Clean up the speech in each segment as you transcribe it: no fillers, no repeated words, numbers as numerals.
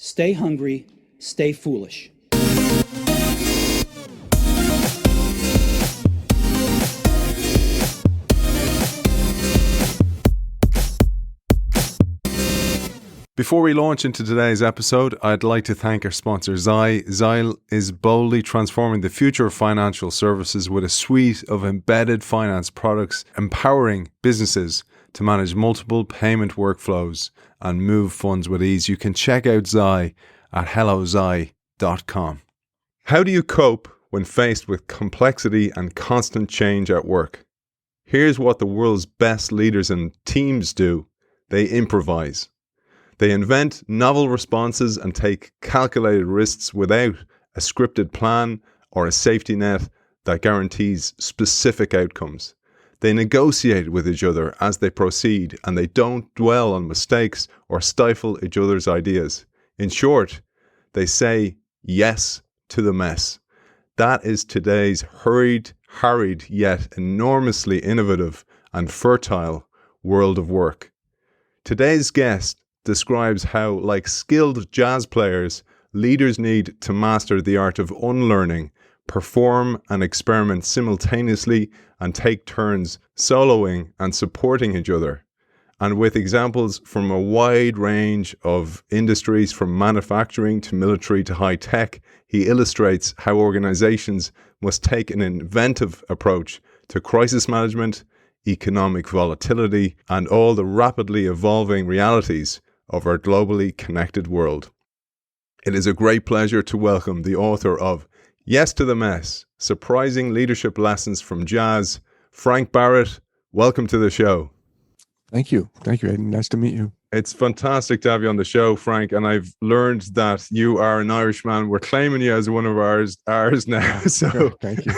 Stay hungry, stay foolish. Before we launch into today's episode, I'd like to thank our sponsor, Xi. Xi is boldly transforming the future of financial services with a suite of embedded finance products, empowering businesses to manage multiple payment workflows and move funds with ease. You can check out Xi at helloxi.com. How do you cope when faced with complexity and constant change at work? Here's what the world's best leaders and teams do. They improvise. They invent novel responses and take calculated risks without a scripted plan or a safety net that guarantees specific outcomes. They negotiate with each other as they proceed, and they don't dwell on mistakes or stifle each other's ideas. In short, they say yes to the mess. That is today's hurried, harried, yet enormously innovative and fertile world of work. Today's guest describes how, like skilled jazz players, leaders need to master the art of unlearning, perform and experiment simultaneously, and take turns soloing and supporting each other. And with examples from a wide range of industries, from manufacturing to military to high tech, he illustrates how organizations must take an inventive approach to crisis management, economic volatility, and all the rapidly evolving realities of our globally connected world. It is a great pleasure to welcome the author of Yes to the Mess, Surprising Leadership Lessons from Jazz, Frank Barrett. Welcome to the show. Thank you. Thank you, Aidan. Nice to meet you. It's fantastic to have you on the show, Frank, and I've learned that you are an Irishman. We're claiming you as one of ours now. So thank you.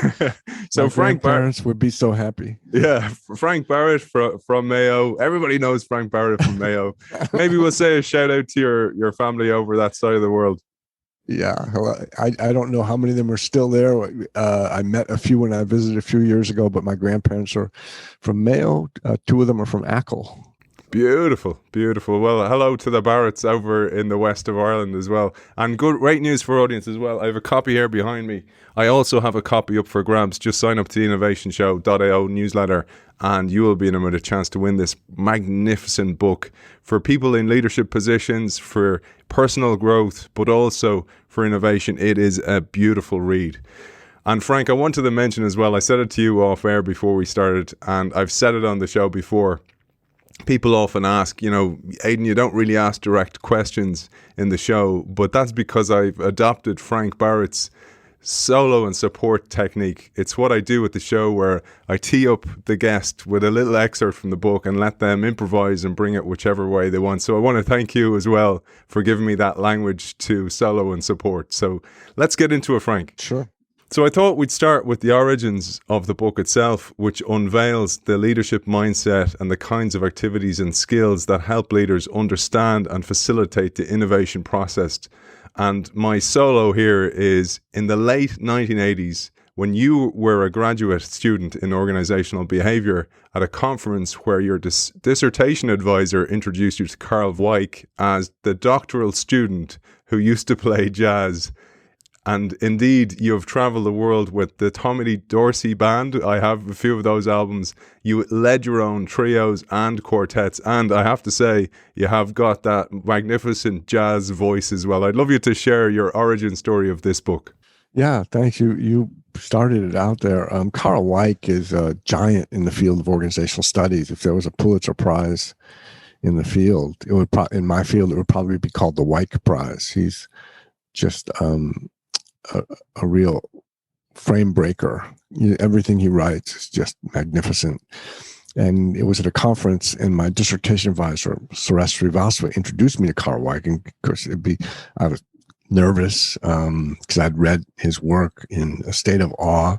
So my Frank parents would be so happy. Yeah, Frank Barrett from Mayo. Everybody knows Frank Barrett from Mayo. Maybe we'll say a shout out to your family over that side of the world. Yeah, I don't know how many of them are still there. I met a few when I visited a few years ago, but my grandparents are from Mayo. Two of them are from Achill. Beautiful, beautiful. Well, hello to the Barretts over in the west of Ireland as well. And great news for audience as well. I have a copy here behind me. I also have a copy up for grabs. Just sign up to the innovationshow.io newsletter and you will be in with a chance to win this magnificent book for people in leadership positions, for personal growth, but also for innovation. It is a beautiful read. And Frank, I wanted to mention as well, I said it to you off air before we started, and I've said it on the show before. People often ask, Aidan, you don't really ask direct questions in the show, but that's because I've adopted Frank Barrett's solo and support technique. It's what I do with the show, where I tee up the guest with a little excerpt from the book and let them improvise and bring it whichever way they want. So I want to thank you as well for giving me that language to solo and support. So let's get into it, Frank. Sure. So I thought we'd start with the origins of the book itself, which unveils the leadership mindset and the kinds of activities and skills that help leaders understand and facilitate the innovation process. And my solo here is in the late 1980s, when you were a graduate student in organizational behavior at a conference where your dissertation advisor introduced you to Carl Weick as the doctoral student who used to play jazz. And indeed, you have traveled the world with the Tommy Dorsey Band. I have a few of those albums. You led your own trios and quartets. And I have to say, you have got that magnificent jazz voice as well. I'd love you to share your origin story of this book. Yeah, thanks. You started it out there. Carl Weick is a giant in the field of organizational studies. If there was a Pulitzer Prize in the field, in my field, it would probably be called the Weick Prize. He's just a real frame breaker. Everything he writes is just magnificent. And it was at a conference, and my dissertation advisor, Suresh Srivastava, introduced me to Carl Weick. And of course, I was nervous because I'd read his work in a state of awe.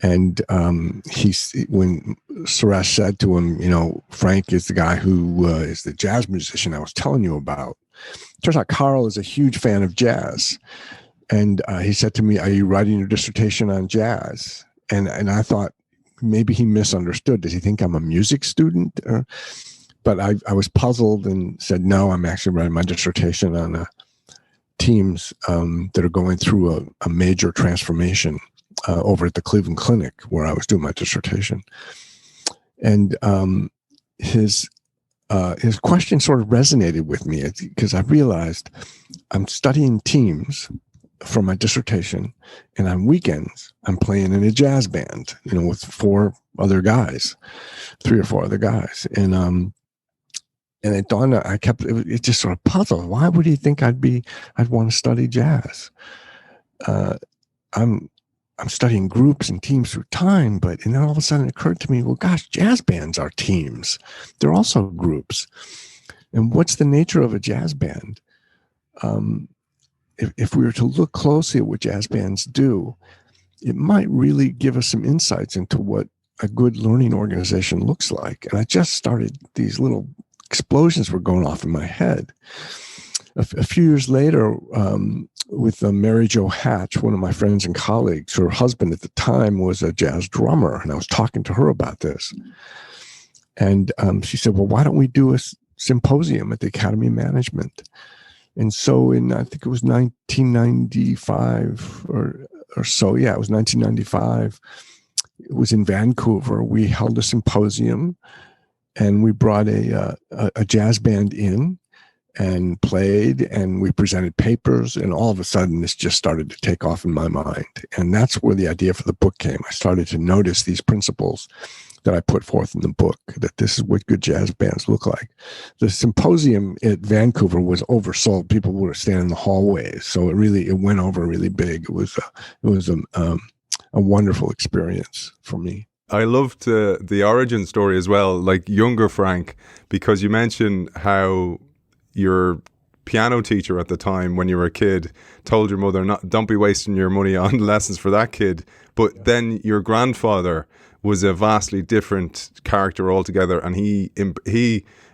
And when Suresh said to him, Frank is the guy who is the jazz musician I was telling you about. Turns out Carl is a huge fan of jazz. And he said to me, "Are you writing your dissertation on jazz?" And I thought maybe he misunderstood. Does he think I'm a music student? But I was puzzled and said, "No, I'm actually writing my dissertation on teams that are going through a major transformation over at the Cleveland Clinic where I was doing my dissertation. And his question sort of resonated with me because I realized I'm studying teams for my dissertation, and on weekends I'm playing in a jazz band, with 3 or 4 other guys, and it dawned on it just sort of puzzled. Why would he think I'd want to study jazz? I'm studying groups and teams through time, and then all of a sudden it occurred to me, well, gosh, jazz bands are teams. They're also groups. And what's the nature of a jazz band? If we were to look closely at what jazz bands do, it might really give us some insights into what a good learning organization looks like. And I just started, these little explosions were going off in my head. A few years later, with Mary Jo Hatch, one of my friends and colleagues, her husband at the time was a jazz drummer, and I was talking to her about this. And she said, well, why don't we do a symposium at the Academy of Management? And so I think it was 1995 or so. Yeah, it was 1995. It was in Vancouver. We held a symposium, and we brought a jazz band in and played, and we presented papers, and all of a sudden this just started to take off in my mind. And that's where the idea for the book came. I started to notice these principles that I put forth in the book, that this is what good jazz bands look like. The symposium at Vancouver was oversold. People were standing in the hallways. So it went over really big. It was a wonderful experience for me. I loved the origin story as well, like younger Frank, because you mentioned how your piano teacher at the time when you were a kid told your mother, don't be wasting your money on lessons for that kid. But then your grandfather was a vastly different character altogether, and he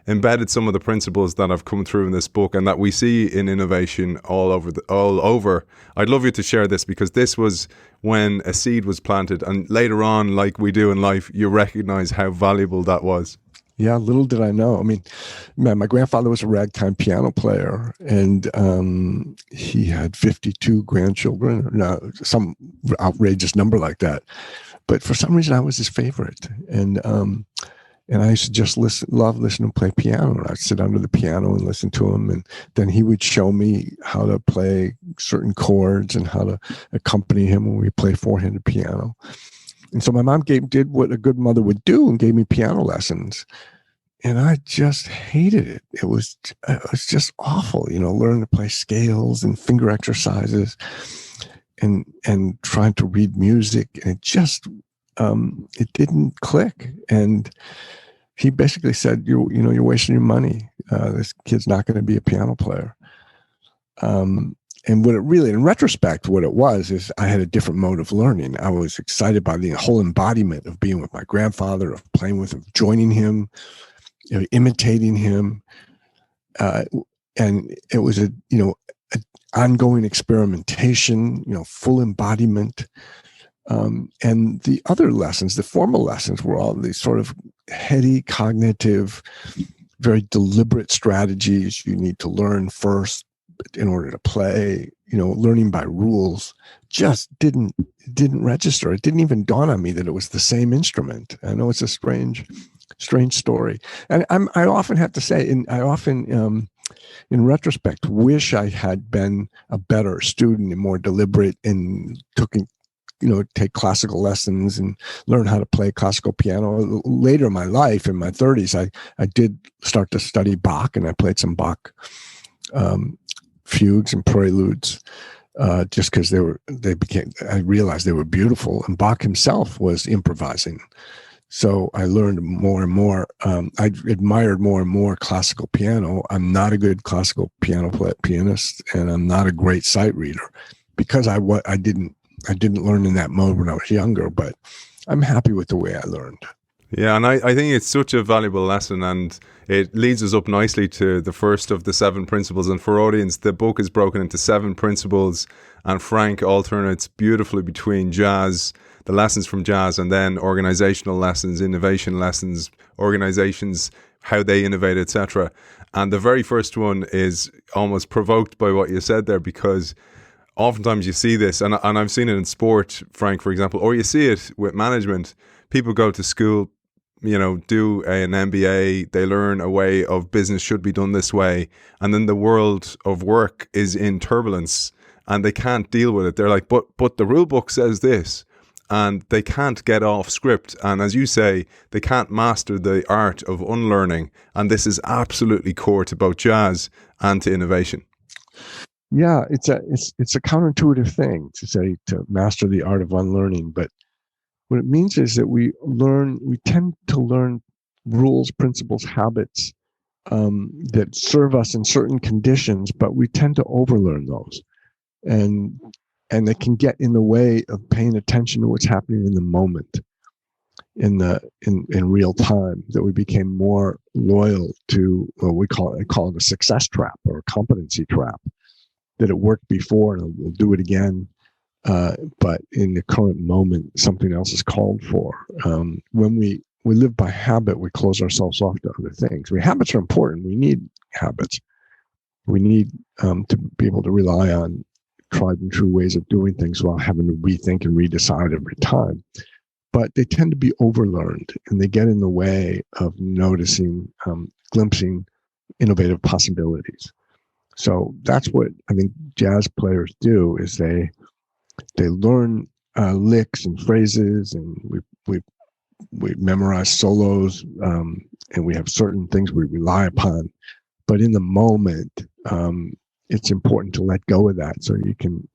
embedded some of the principles that have come through in this book and that we see in innovation all over. I'd love you to share this, because this was when a seed was planted, and later on, like we do in life, you recognize how valuable that was. Yeah, little did I know. I mean, my grandfather was a ragtime piano player, and he had 52 grandchildren, some outrageous number like that. But for some reason, I was his favorite, and I used to just love listening to him play piano. And I'd sit under the piano and listen to him, and then he would show me how to play certain chords and how to accompany him when we play 4-handed piano. And so my mom did what a good mother would do and gave me piano lessons. And I just hated it. It was just awful, learning to play scales and finger exercises and trying to read music. And it just, it didn't click. And he basically said, you're wasting your money. This kid's not going to be a piano player. And what it really, in retrospect, what it was is I had a different mode of learning. I was excited by the whole embodiment of being with my grandfather, of playing with him, joining him, imitating him. And it was an ongoing experimentation, full embodiment. And the other lessons, the formal lessons, were all these sort of heady, cognitive, very deliberate strategies you need to learn first in order to play. Learning by rules just didn't register. It didn't even dawn on me that it was the same instrument. I know it's a strange story. And I often have to say, and I often, in retrospect, wish I had been a better student and more deliberate and take classical lessons and learn how to play classical piano. Later in my life, in my 30s, I did start to study Bach, and I played some Bach fugues and preludes, just because I realized they were beautiful, and Bach himself was improvising. So I learned more and more. I admired more and more classical piano. I'm not a good classical pianist, and I'm not a great sight reader, because I didn't learn in that mode when I was younger. But I'm happy with the way I learned. Yeah, and I think it's such a valuable lesson, and it leads us up nicely to the first of the 7 principles. And for audience, the book is broken into 7 principles, and Frank alternates beautifully between jazz, the lessons from jazz, and then organizational lessons, innovation lessons, organizations how they innovate, etc. And the very first one is almost provoked by what you said there, because oftentimes you see this, and I've seen it in sport, Frank, for example, or you see it with management. People go to school, do an MBA, they learn a way of business should be done this way, and then the world of work is in turbulence and they can't deal with it. They're like, but the rule book says this, and they can't get off script. And as you say, they can't master the art of unlearning. And this is absolutely core to both jazz and to innovation. Yeah, it's a counterintuitive thing to say to master the art of unlearning, but what it means is that we tend to learn rules, principles, habits that serve us in certain conditions, but we tend to overlearn those, and they can get in the way of paying attention to what's happening in the moment, in real time. That we became more loyal to what I call it a success trap or a competency trap. That it worked before and we'll do it again. But in the current moment, something else is called for. When we live by habit, we close ourselves off to other things. Habits are important. We need habits. We need to be able to rely on tried and true ways of doing things while having to rethink and redecide every time. But they tend to be overlearned, and they get in the way of noticing, glimpsing innovative possibilities. So that's what I think jazz players do, is they learn licks and phrases, and we memorize solos, and we have certain things we rely upon. But in the moment, it's important to let go of that so you can,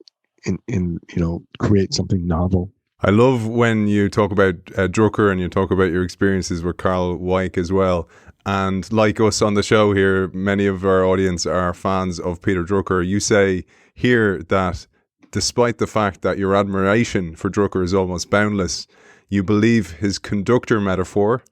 create something novel. I love when you talk about Drucker and you talk about your experiences with Carl Weick as well. And like us on the show here, many of our audience are fans of Peter Drucker. You say here that despite the fact that your admiration for Drucker is almost boundless, you believe his conductor metaphor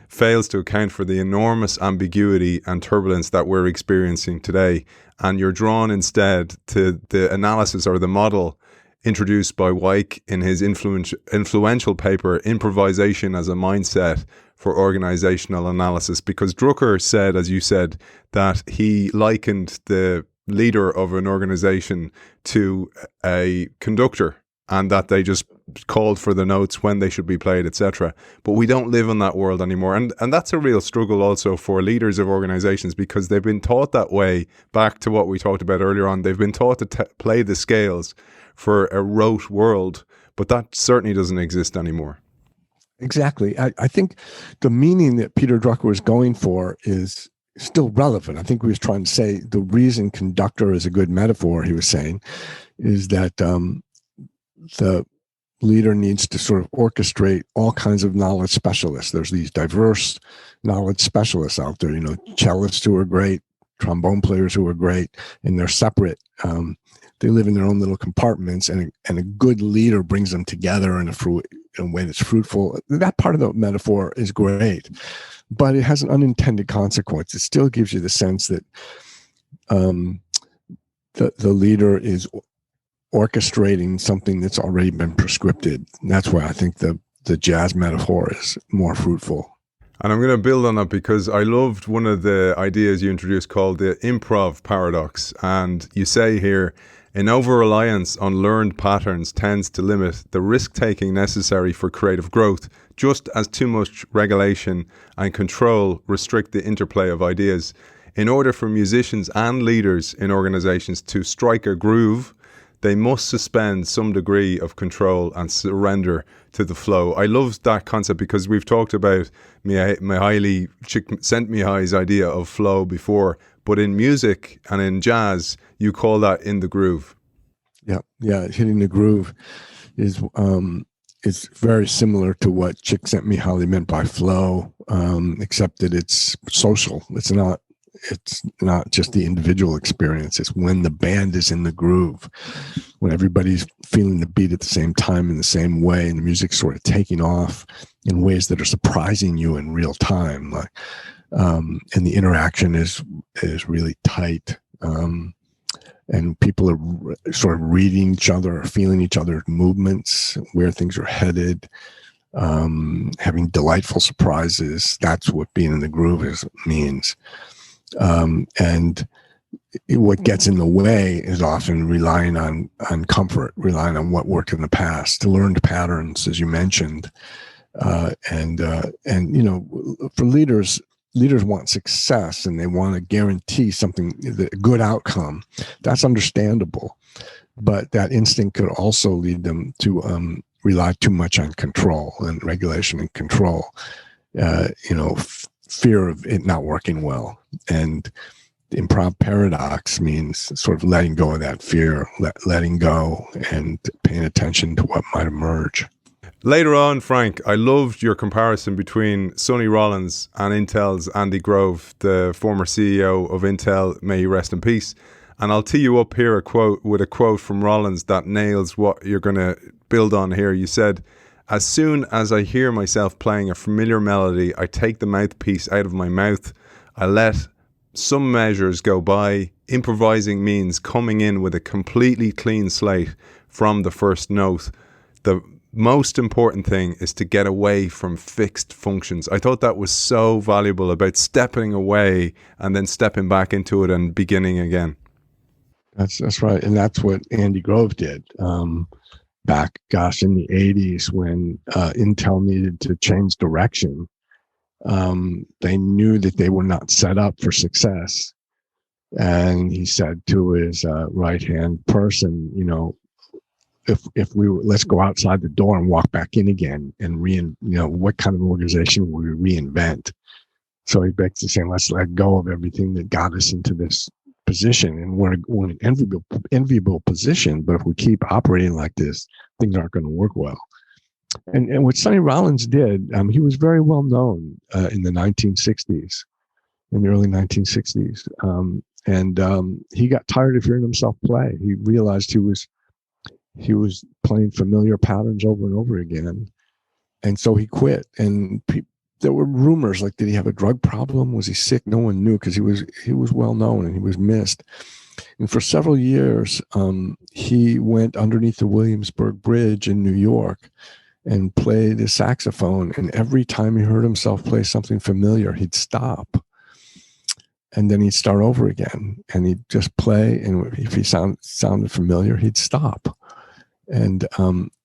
fails to account for the enormous ambiguity and turbulence that we're experiencing today. And you're drawn instead to the analysis or the model introduced by Weick in his influential paper, Improvisation as a Mindset for Organizational Analysis. Because Drucker said, as you said, that he likened the leader of an organization to a conductor, and that they just called for the notes when they should be played, etc. But we don't live in that world anymore. And that's a real struggle also for leaders of organizations, because they've been taught that way. Back to what we talked about earlier on, they've been taught to play the scales for a rote world, but that certainly doesn't exist anymore. Exactly. I think the meaning that Peter Drucker was going for is still relevant. I think he was trying to say the reason conductor is a good metaphor, he was saying, is that the leader needs to sort of orchestrate all kinds of knowledge specialists. There's these diverse knowledge specialists out there, cellists who are great, trombone players who are great, and they're separate. They live in their own little compartments, and a good leader brings them together in a way that's fruitful. That part of the metaphor is great, but it has an unintended consequence. It still gives you the sense that the leader is orchestrating something that's already been prescripted. And that's why I think the jazz metaphor is more fruitful. And I'm going to build on that, because I loved one of the ideas you introduced called the improv paradox. And you say here, an over-reliance on learned patterns tends to limit the risk-taking necessary for creative growth, just as too much regulation and control restrict the interplay of ideas. In order for musicians and leaders in organizations to strike a groove, they must suspend some degree of control and surrender to the flow. I love that concept, because we've talked about Mihaly Csikszentmihalyi's idea of flow before, but in music and in jazz, you call that in the groove. Yeah, hitting the groove is very similar to what Csikszentmihalyi meant by flow, except that it's social. It's not just the individual experience. It's when the band is in the groove, when everybody's feeling the beat at the same time in the same way, and the music's sort of taking off in ways that are surprising you in real time. And the interaction is really tight. And people are sort of reading each other, or feeling each other's movements, where things are headed. having delightful surprises. That's what being in the groove means. And what gets in the way is often relying on comfort, relying on what worked in the past, learned patterns, as you mentioned. And for leaders want success and they want to guarantee something, a good outcome. That's understandable. But that instinct could also lead them to rely too much on control and regulation and control, fear of it not working well. And the improv paradox means sort of letting go of that fear, letting go and paying attention to what might emerge. Later on, Frank, I loved your comparison between Sony Rollins and Intel's Andy Grove, the former CEO of Intel, may he rest in peace. And I'll tee you up here with a quote from Rollins that nails what you're going to build on here. You said, "As soon as I hear myself playing a familiar melody, I take the mouthpiece out of my mouth. I let some measures go by. Improvising means coming in with a completely clean slate from the first note. The most important thing is to get away from fixed functions." I thought that was so valuable about stepping away and then stepping back into it and beginning again. That's right. And that's what Andy Grove did back, in the 80s when Intel needed to change direction. They knew that they were not set up for success. And he said to his right-hand person, let's go outside the door and walk back in again and what kind of organization will we reinvent? So he basically saying, let's let go of everything that got us into this position, and we're in an enviable position. But if we keep operating like this, things aren't going to work well. And what Sonny Rollins did, he was very well known in the 1960s, in the early 1960s, and he got tired of hearing himself play. He realized he was playing familiar patterns over and over again, and so he quit. And there were rumors like, did he have a drug problem? Was he sick? No one knew, because he was well known and he was missed. And for several years, he went underneath the Williamsburg Bridge in New York and played his saxophone. And every time he heard himself play something familiar, he'd stop. And then he'd start over again. And he'd just play. And if he sounded familiar, he'd stop and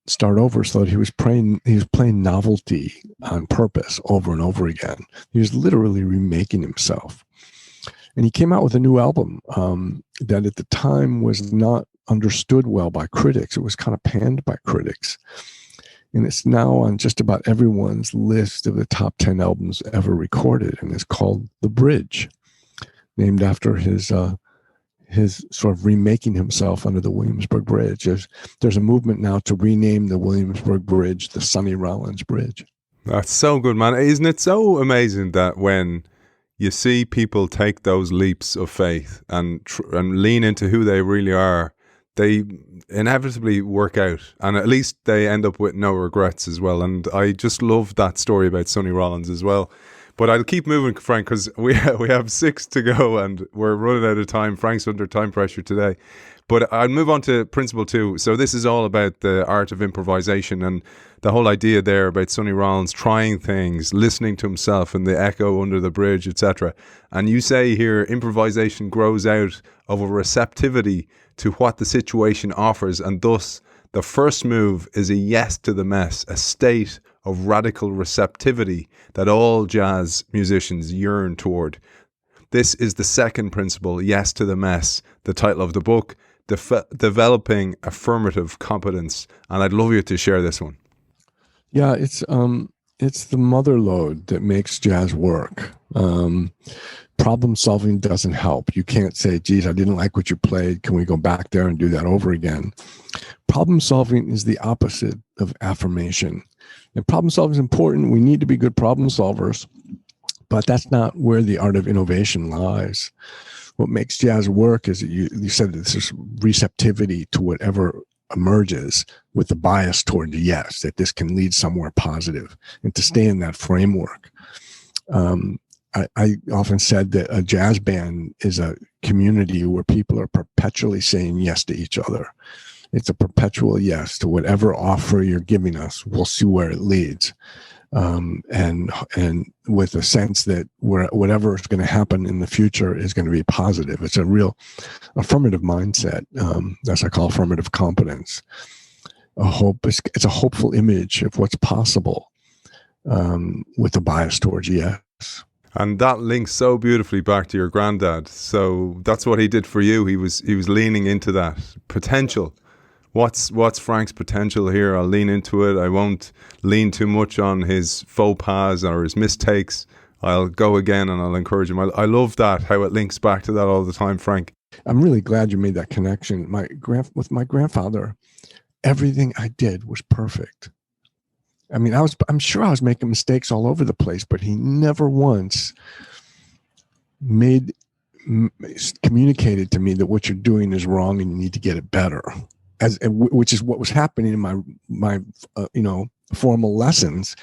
start over, so that he was playing novelty on purpose over and over again. He was literally remaking himself. And he came out with a new album that at the time was not understood well by critics. It was kind of panned by critics. And it's now on just about everyone's list of the top 10 albums ever recorded. And it's called The Bridge, named after his sort of remaking himself under the Williamsburg Bridge. There's a movement now to rename the Williamsburg Bridge the Sonny Rollins Bridge. That's so good, man. Isn't it so amazing that when you see people take those leaps of faith and lean into who they really are, they inevitably work out, and at least they end up with no regrets as well. And I just love that story about Sonny Rollins as well. But I'll keep moving, Frank, because we have 6 to go and we're running out of time. Frank's under time pressure today. But I'll move on to principle 2. So this is all about the art of improvisation, and the whole idea there about Sonny Rollins trying things, listening to himself and the echo under the bridge, etc. And you say here, improvisation grows out of a receptivity to what the situation offers, and thus the first move is a yes to the mess, a state of radical receptivity that all jazz musicians yearn toward. This is the second principle, yes to the mess, the title of the book, Developing Affirmative Competence. And I'd love you to share this one. Yeah, it's the mother lode that makes jazz work. Problem solving doesn't help. You can't say, geez, I didn't like what you played. Can we go back there and do that over again? Problem solving is the opposite of affirmation. And problem solving is important. We need to be good problem solvers, but that's not where the art of innovation lies. What makes jazz work is that you said that this receptivity to whatever emerges with the bias toward the yes, that this can lead somewhere positive, and to stay in that framework. I often said that a jazz band is a community where people are perpetually saying yes to each other. It's a perpetual yes to whatever offer you're giving us. We'll see where it leads. And with a sense that whatever is going to happen in the future is going to be positive. It's a real affirmative mindset. That's I call affirmative competence. It's a hopeful image of what's possible, with a bias towards yes. And that links so beautifully back to your granddad. So that's what he did for you. He was leaning into that potential. What's Frank's potential here? I'll lean into it. I won't lean too much on his faux pas or his mistakes. I'll go again and I'll encourage him. I love that, how it links back to that all the time, Frank. I'm really glad you made that connection. With my grandfather, everything I did was perfect. I mean, I'm sure I was making mistakes all over the place, but he never once communicated to me that what you're doing is wrong and you need to get it better. Which is what was happening in my formal lessons.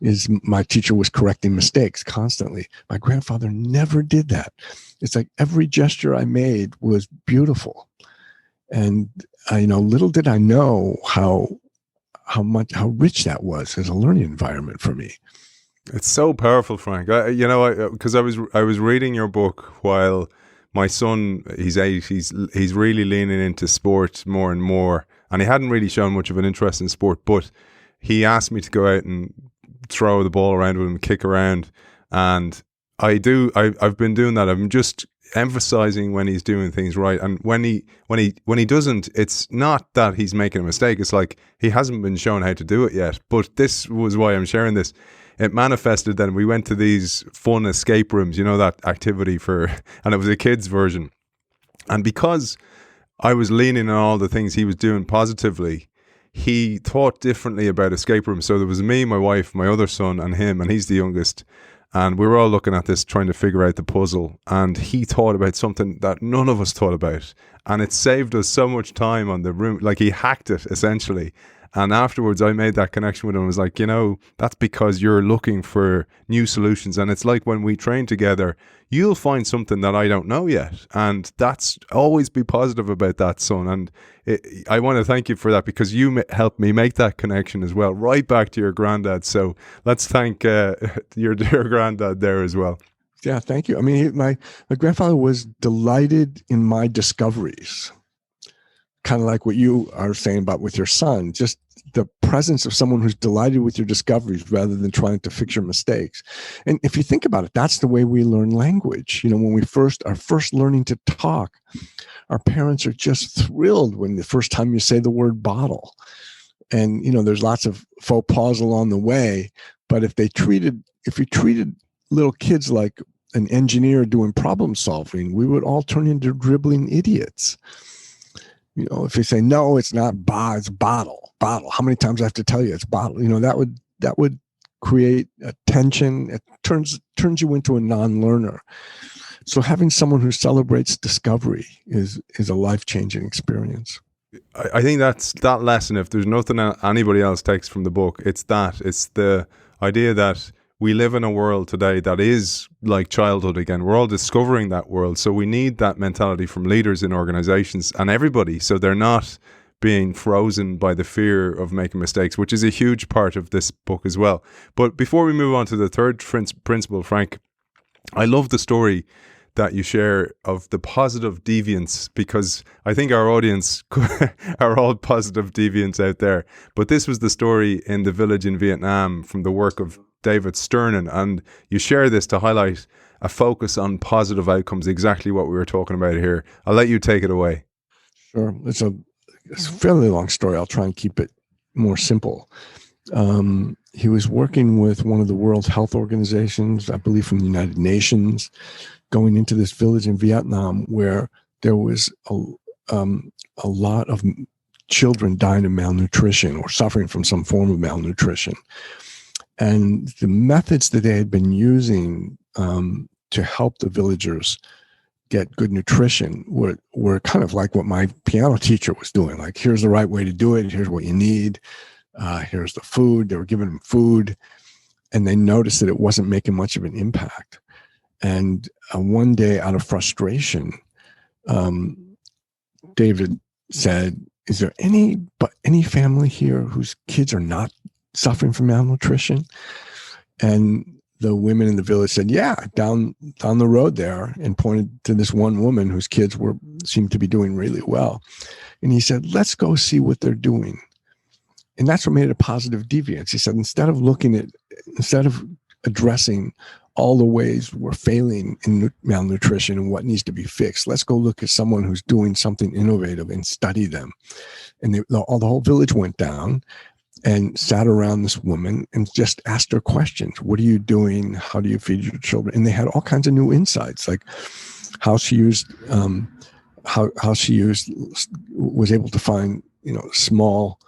Is my teacher was correcting mistakes constantly. My grandfather never did that. It's like every gesture I made was beautiful, and little did I know how rich that was as a learning environment for me. It's so powerful, Frank. Because I was reading your book while my son, he's 8, he's really leaning into sport more and more, and he hadn't really shown much of an interest in sport, but he asked me to go out and throw the ball around with him, kick around, and I've been doing that. I'm just emphasizing when he's doing things right, and when he doesn't, it's not that he's making a mistake. It's like he hasn't been shown how to do it yet. But this was why I'm sharing this. It manifested then. We went to these fun escape rooms, that activity and it was a kid's version. And because I was leaning on all the things he was doing positively, he thought differently about escape rooms. So there was me, my wife, my other son, and him, and he's the youngest. And we were all looking at this, trying to figure out the puzzle. And he thought about something that none of us thought about. And it saved us so much time on the room. Like, he hacked it, essentially. And afterwards, I made that connection with him. I was like, that's because you're looking for new solutions. And it's like when we train together, you'll find something that I don't know yet. And that's always be positive about that, son. And I want to thank you for that, because you helped me make that connection as well, right back to your granddad. So let's thank your dear granddad there as well. Yeah, thank you. I mean, my grandfather was delighted in my discoveries. Kind of like what you are saying about with your son, just the presence of someone who's delighted with your discoveries rather than trying to fix your mistakes. And if you think about it, that's the way we learn language. When we are first learning to talk, our parents are just thrilled when the first time you say the word bottle. And, there's lots of faux pas along the way. But if you treated little kids like an engineer doing problem solving, we would all turn into dribbling idiots. If you say, no, it's not it's bottle. How many times I have to tell you it's bottle? That would create a tension. It turns you into a non-learner. So having someone who celebrates discovery is a life-changing experience. I think that's that lesson. If there's nothing anybody else takes from the book, it's that. It's the idea that we live in a world today that is like childhood again. We're all discovering that world. So we need that mentality from leaders in organizations and everybody. So they're not being frozen by the fear of making mistakes, which is a huge part of this book as well. But before we move on to the third principle, Frank, I love the story that you share of the positive deviants, because I think our audience are all positive deviants out there. But this was the story in the village in Vietnam from the work of David Sternin, and you share this to highlight a focus on positive outcomes, exactly what we were talking about here. I'll let you take it away. Sure. It's a fairly long story. I'll try and keep it more simple. He was working with one of the World Health Organizations, I believe from the United Nations, going into this village in Vietnam where there was a lot of children dying of malnutrition or suffering from some form of malnutrition. And the methods that they had been using to help the villagers get good nutrition were kind of like what my piano teacher was doing. Like, here's the right way to do it. Here's what you need. Here's the food. They were giving them food. And they noticed that it wasn't making much of an impact. And one day, out of frustration, David said, is there any family here whose kids are not suffering from malnutrition? And the women in the village said, yeah, down the road there, and pointed to this one woman whose kids seemed to be doing really well. And he said, let's go see what they're doing. And that's what made it a positive deviance. He said, instead of addressing all the ways we're failing in malnutrition and what needs to be fixed, let's go look at someone who's doing something innovative and study them. And the whole village went down and sat around this woman and just asked her questions. What are you doing? How do you feed your children? And they had all kinds of new insights, like how she used, was able to find, small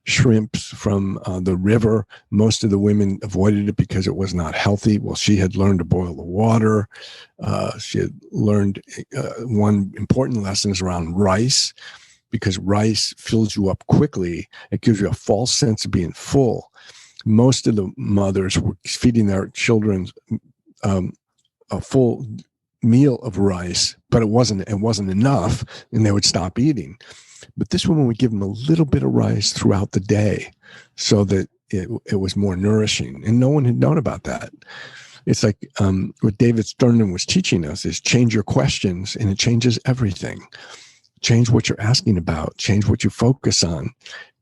shrimps from the river. Most of the women avoided it because it was not healthy. Well, she had learned to boil the water. She had learned one important lesson is around rice, because rice fills you up quickly. It gives you a false sense of being full. Most of the mothers were feeding their children a full meal of rice, but it wasn't enough, and they would stop eating. But this woman would give them a little bit of rice throughout the day so that it was more nourishing. And no one had known about that. It's like what David Sternman was teaching us is change your questions, and it changes everything. Change what you're asking about, change what you focus on,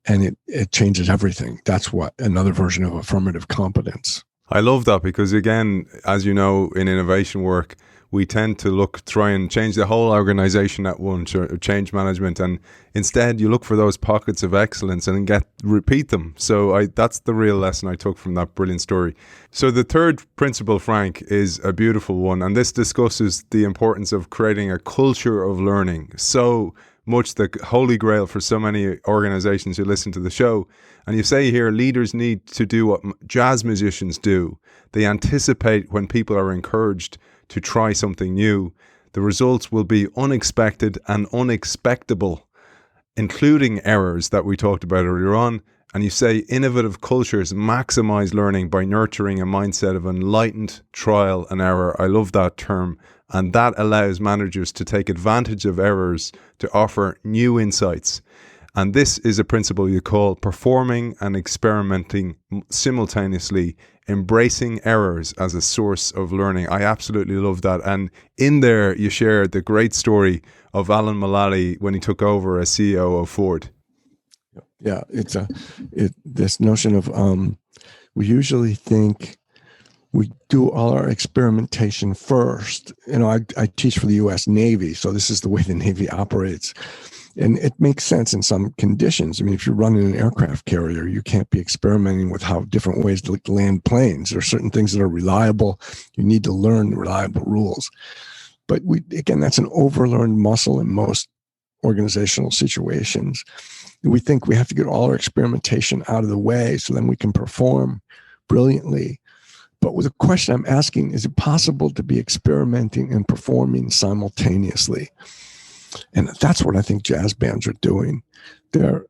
and it changes everything. That's what another version of affirmative competence. I love that because, again, as you know, in innovation work, we tend to try and change the whole organization at once, or change management, and instead you look for those pockets of excellence and repeat them. So that's the real lesson I took from that brilliant story. So the third principle, Frank, is a beautiful one, and this discusses the importance of creating a culture of learning. So much the holy grail for so many organizations who listen to the show. And you say here, leaders need to do what jazz musicians do. They anticipate when people are encouraged to try something new. The results will be unexpected and unexpectable, including errors that we talked about earlier on. And you say innovative cultures maximize learning by nurturing a mindset of enlightened trial and error. I love that term. And that allows managers to take advantage of errors to offer new insights. And this is a principle you call performing and experimenting simultaneously, embracing errors as a source of learning. I absolutely love that. And in there, you shared the great story of Alan Mulally when he took over as CEO of Ford. Yeah, this notion of we usually think we do all our experimentation first. I teach for the U.S. Navy, so this is the way the Navy operates. And it makes sense in some conditions. I mean, if you're running an aircraft carrier, you can't be experimenting with how different ways to land planes. There are certain things that are reliable. You need to learn reliable rules. But again, that's an overlearned muscle in most organizational situations. We think we have to get all our experimentation out of the way so then we can perform brilliantly. But with the question I'm asking, is it possible to be experimenting and performing simultaneously? And that's what I think jazz bands are doing. They're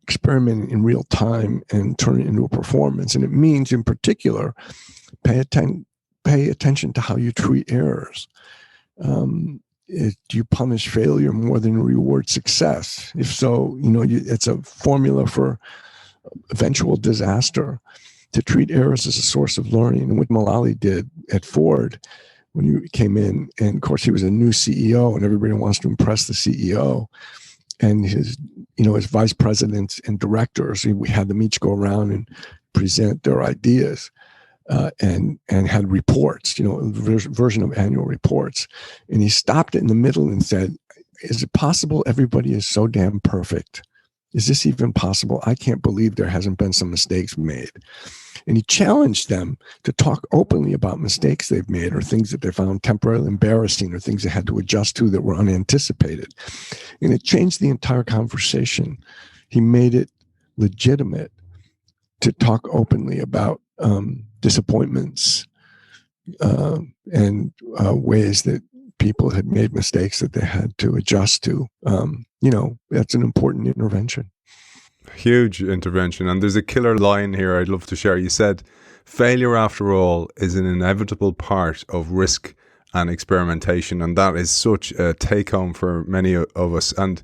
experimenting in real time and turning it into a performance. And it means, in particular, pay attention to how you treat errors. Do you punish failure more than you reward success? If so, it's a formula for eventual disaster. To treat errors as a source of learning. And what Mulally did at Ford when he came in, and of course he was a new CEO and everybody wants to impress the CEO and his vice presidents and directors. We had them each go around and present their ideas and had reports, version of annual reports. And he stopped it in the middle and said, is it possible everybody is so damn perfect? Is this even possible? I can't believe there hasn't been some mistakes made. And he challenged them to talk openly about mistakes they've made or things that they found temporarily embarrassing or things they had to adjust to that were unanticipated. And it changed the entire conversation. He made it legitimate to talk openly about disappointments and ways that people had made mistakes that they had to adjust to. That's an important intervention. Huge intervention. And there's a killer line here I'd love to share. You said, failure, after all, is an inevitable part of risk and experimentation. And that is such a take home for many of us. And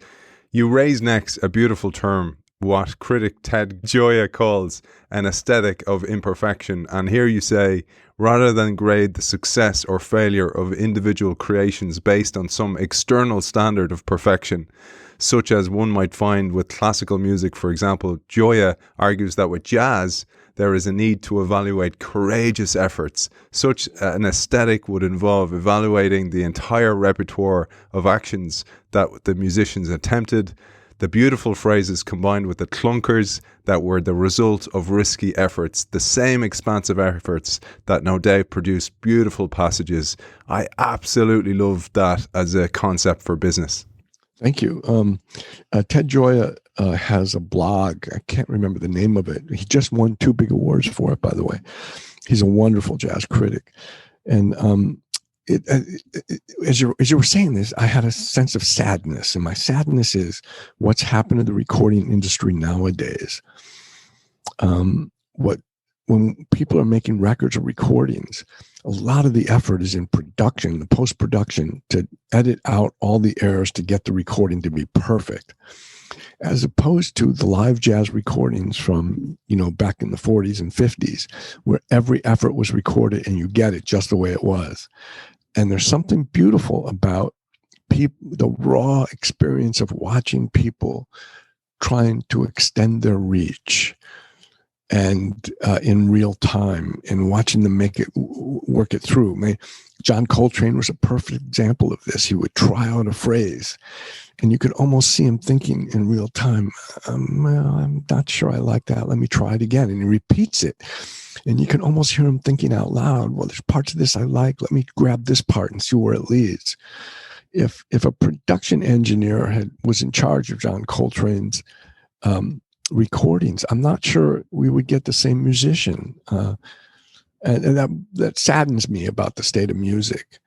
You raise next a beautiful term, what critic Ted Gioia calls an aesthetic of imperfection. And here you say, rather than grade the success or failure of individual creations based on some external standard of perfection, such as one might find with classical music, for example, Gioia argues that with jazz, there is a need to evaluate courageous efforts. Such an aesthetic would involve evaluating the entire repertoire of actions that the musicians attempted, the beautiful phrases combined with the clunkers that were the result of risky efforts, the same expansive efforts that no doubt produce beautiful passages. I absolutely love that as a concept for business. Thank you. Ted Gioia has a blog. I can't remember the name of it. He just won 2 big awards for it, by the way. He's a wonderful jazz critic. And as you were saying this, I had a sense of sadness. And my sadness is what's happened to the recording industry nowadays. When people are making records or recordings, a lot of the effort is in production, the post-production, to edit out all the errors to get the recording to be perfect, as opposed to the live jazz recordings from, back in the 40s and 50s, where every effort was recorded and you get it just the way it was. And there's something beautiful about the raw experience of watching people trying to extend their reach and in real time, and watching them work it through. John Coltrane was a perfect example of this. He would try out a phrase, and you could almost see him thinking in real time, well, I'm not sure I like that. Let me try it again. And he repeats it. And you can almost hear him thinking out loud, well, there's parts of this I like. Let me grab this part and see where it leads. If a production engineer was in charge of John Coltrane's recordings, I'm not sure we would get the same musician. And that saddens me about the state of music.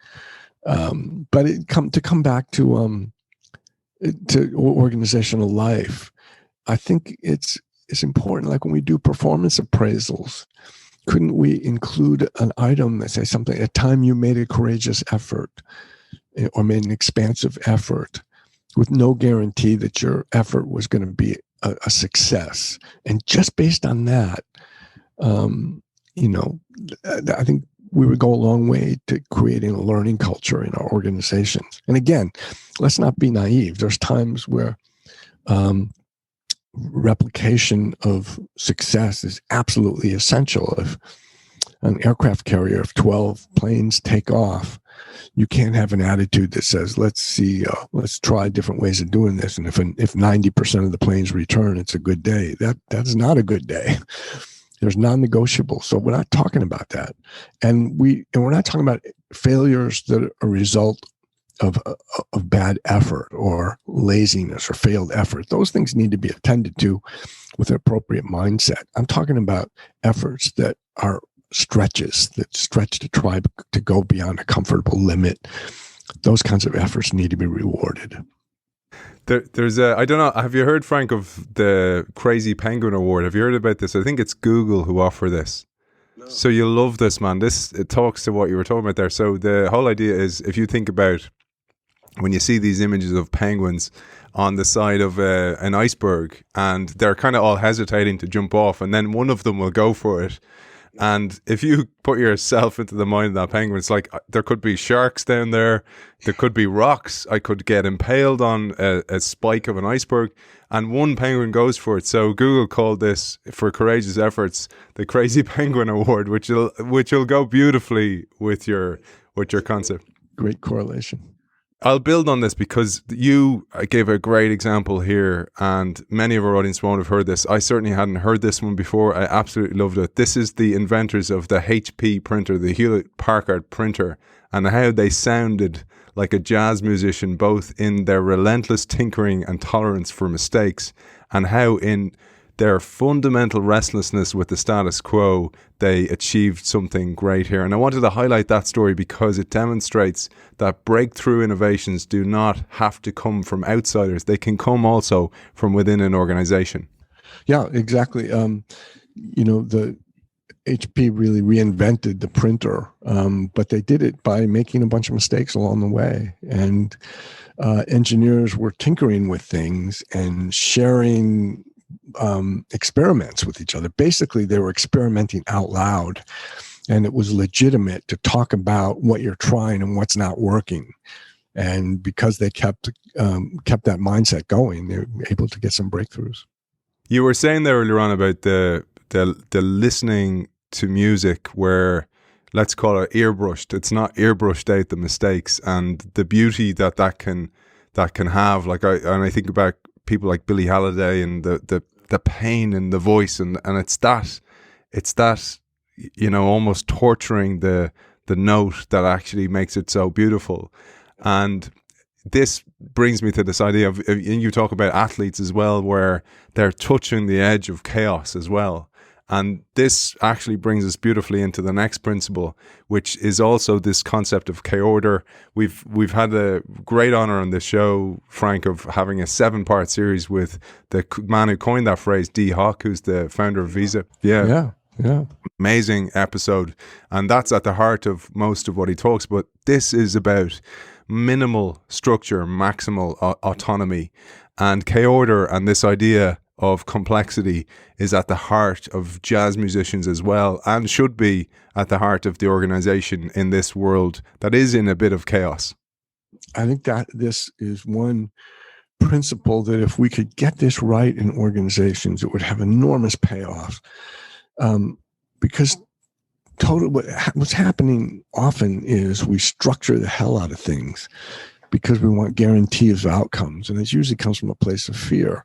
But to come back to organizational life, I think it's important. Like when we do performance appraisals, couldn't we include an item that says something, a time you made a courageous effort or made an expansive effort, with no guarantee that your effort was going to be a success? And just based on that, I think we would go a long way to creating a learning culture in our organizations. And again, let's not be naive. There's times where replication of success is absolutely essential. If an aircraft carrier, if 12 planes take off, you can't have an attitude that says, let's try different ways of doing this. And if 90% of the planes return, it's a good day. That's not a good day. There's non-negotiable. So we're not talking about that. And we're not talking about failures that are a result of bad effort or laziness or failed effort. Those things need to be attended to with an appropriate mindset. I'm talking about efforts that are stretches, that stretch to try to go beyond a comfortable limit. Those kinds of efforts need to be rewarded. There's I don't know, have you heard, Frank, of the Crazy Penguin Award? Have you heard about this? I think it's Google who offer this. No. So you'll love this, man. It talks to what you were talking about there. So the whole idea is, if you think about when you see these images of penguins on the side of an iceberg, and they're kind of all hesitating to jump off, and then one of them will go for it. And if you put yourself into the mind of that penguin, it's like there could be sharks down there, there could be rocks, I could get impaled on a spike of an iceberg, and one penguin goes for it. So Google called this, for courageous efforts, the Crazy Penguin Award, which will go beautifully with your concept. Great correlation. I'll build on this because you gave a great example here, and many of our audience won't have heard this. I certainly hadn't heard this one before. I absolutely loved it. This is the inventors of the HP printer, the Hewlett-Packard printer, and how they sounded like a jazz musician, both in their relentless tinkering and tolerance for mistakes, and how in their fundamental restlessness with the status quo, they achieved something great here. And I wanted to highlight that story because it demonstrates that breakthrough innovations do not have to come from outsiders. They can come also from within an organization. Yeah, exactly. HP really reinvented the printer, but they did it by making a bunch of mistakes along the way. And engineers were tinkering with things and sharing experiments with each other. Basically, they were experimenting out loud, and it was legitimate to talk about what you're trying and what's not working. And because they kept that mindset going, they were able to get some breakthroughs. You were saying there earlier on about the listening to music where, let's call it earbrushed. It's not earbrushed out the mistakes and the beauty that can have. Like I think about people like Billie Holiday and the pain in the voice and it's that almost torturing the note that actually makes it so beautiful. And this brings me to this idea of, and you talk about athletes as well, where they're touching the edge of chaos as well. And this actually brings us beautifully into the next principle, which is also this concept of K-order. We've had a great honor on this show, Frank, of having a 7-part series with the man who coined that phrase, Dee Hock, who's the founder of Visa. Yeah. Amazing episode. And that's at the heart of most of what he talks about. This is about minimal structure, maximal autonomy, and K-order, and this idea of complexity is at the heart of jazz musicians as well, and should be at the heart of the organization in this world that is in a bit of chaos. I think that this is one principle that if we could get this right in organizations, it would have enormous payoffs. Because what's happening often is we structure the hell out of things because we want guarantees of outcomes, and it usually comes from a place of fear.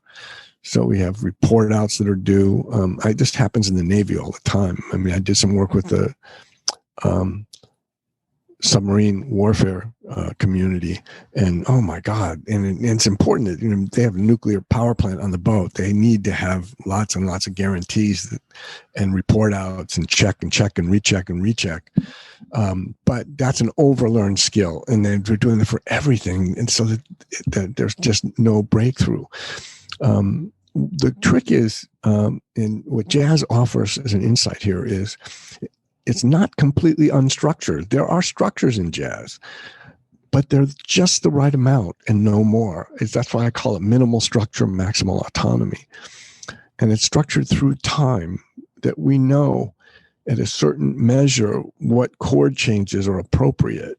So we have report outs that are due. It just happens in the Navy all the time. I mean, I did some work with the submarine warfare community, and oh my God! And it's important that they have a nuclear power plant on the boat. They need to have lots and lots of guarantees and report outs and check and recheck. But that's an overlearned skill, and they're doing it for everything, and so that there's just no breakthrough. The trick is, in what jazz offers as an insight here is, it's not completely unstructured. There are structures in jazz, but they're just the right amount and no more. That's why I call it minimal structure, maximal autonomy. And it's structured through time that we know at a certain measure what chord changes are appropriate.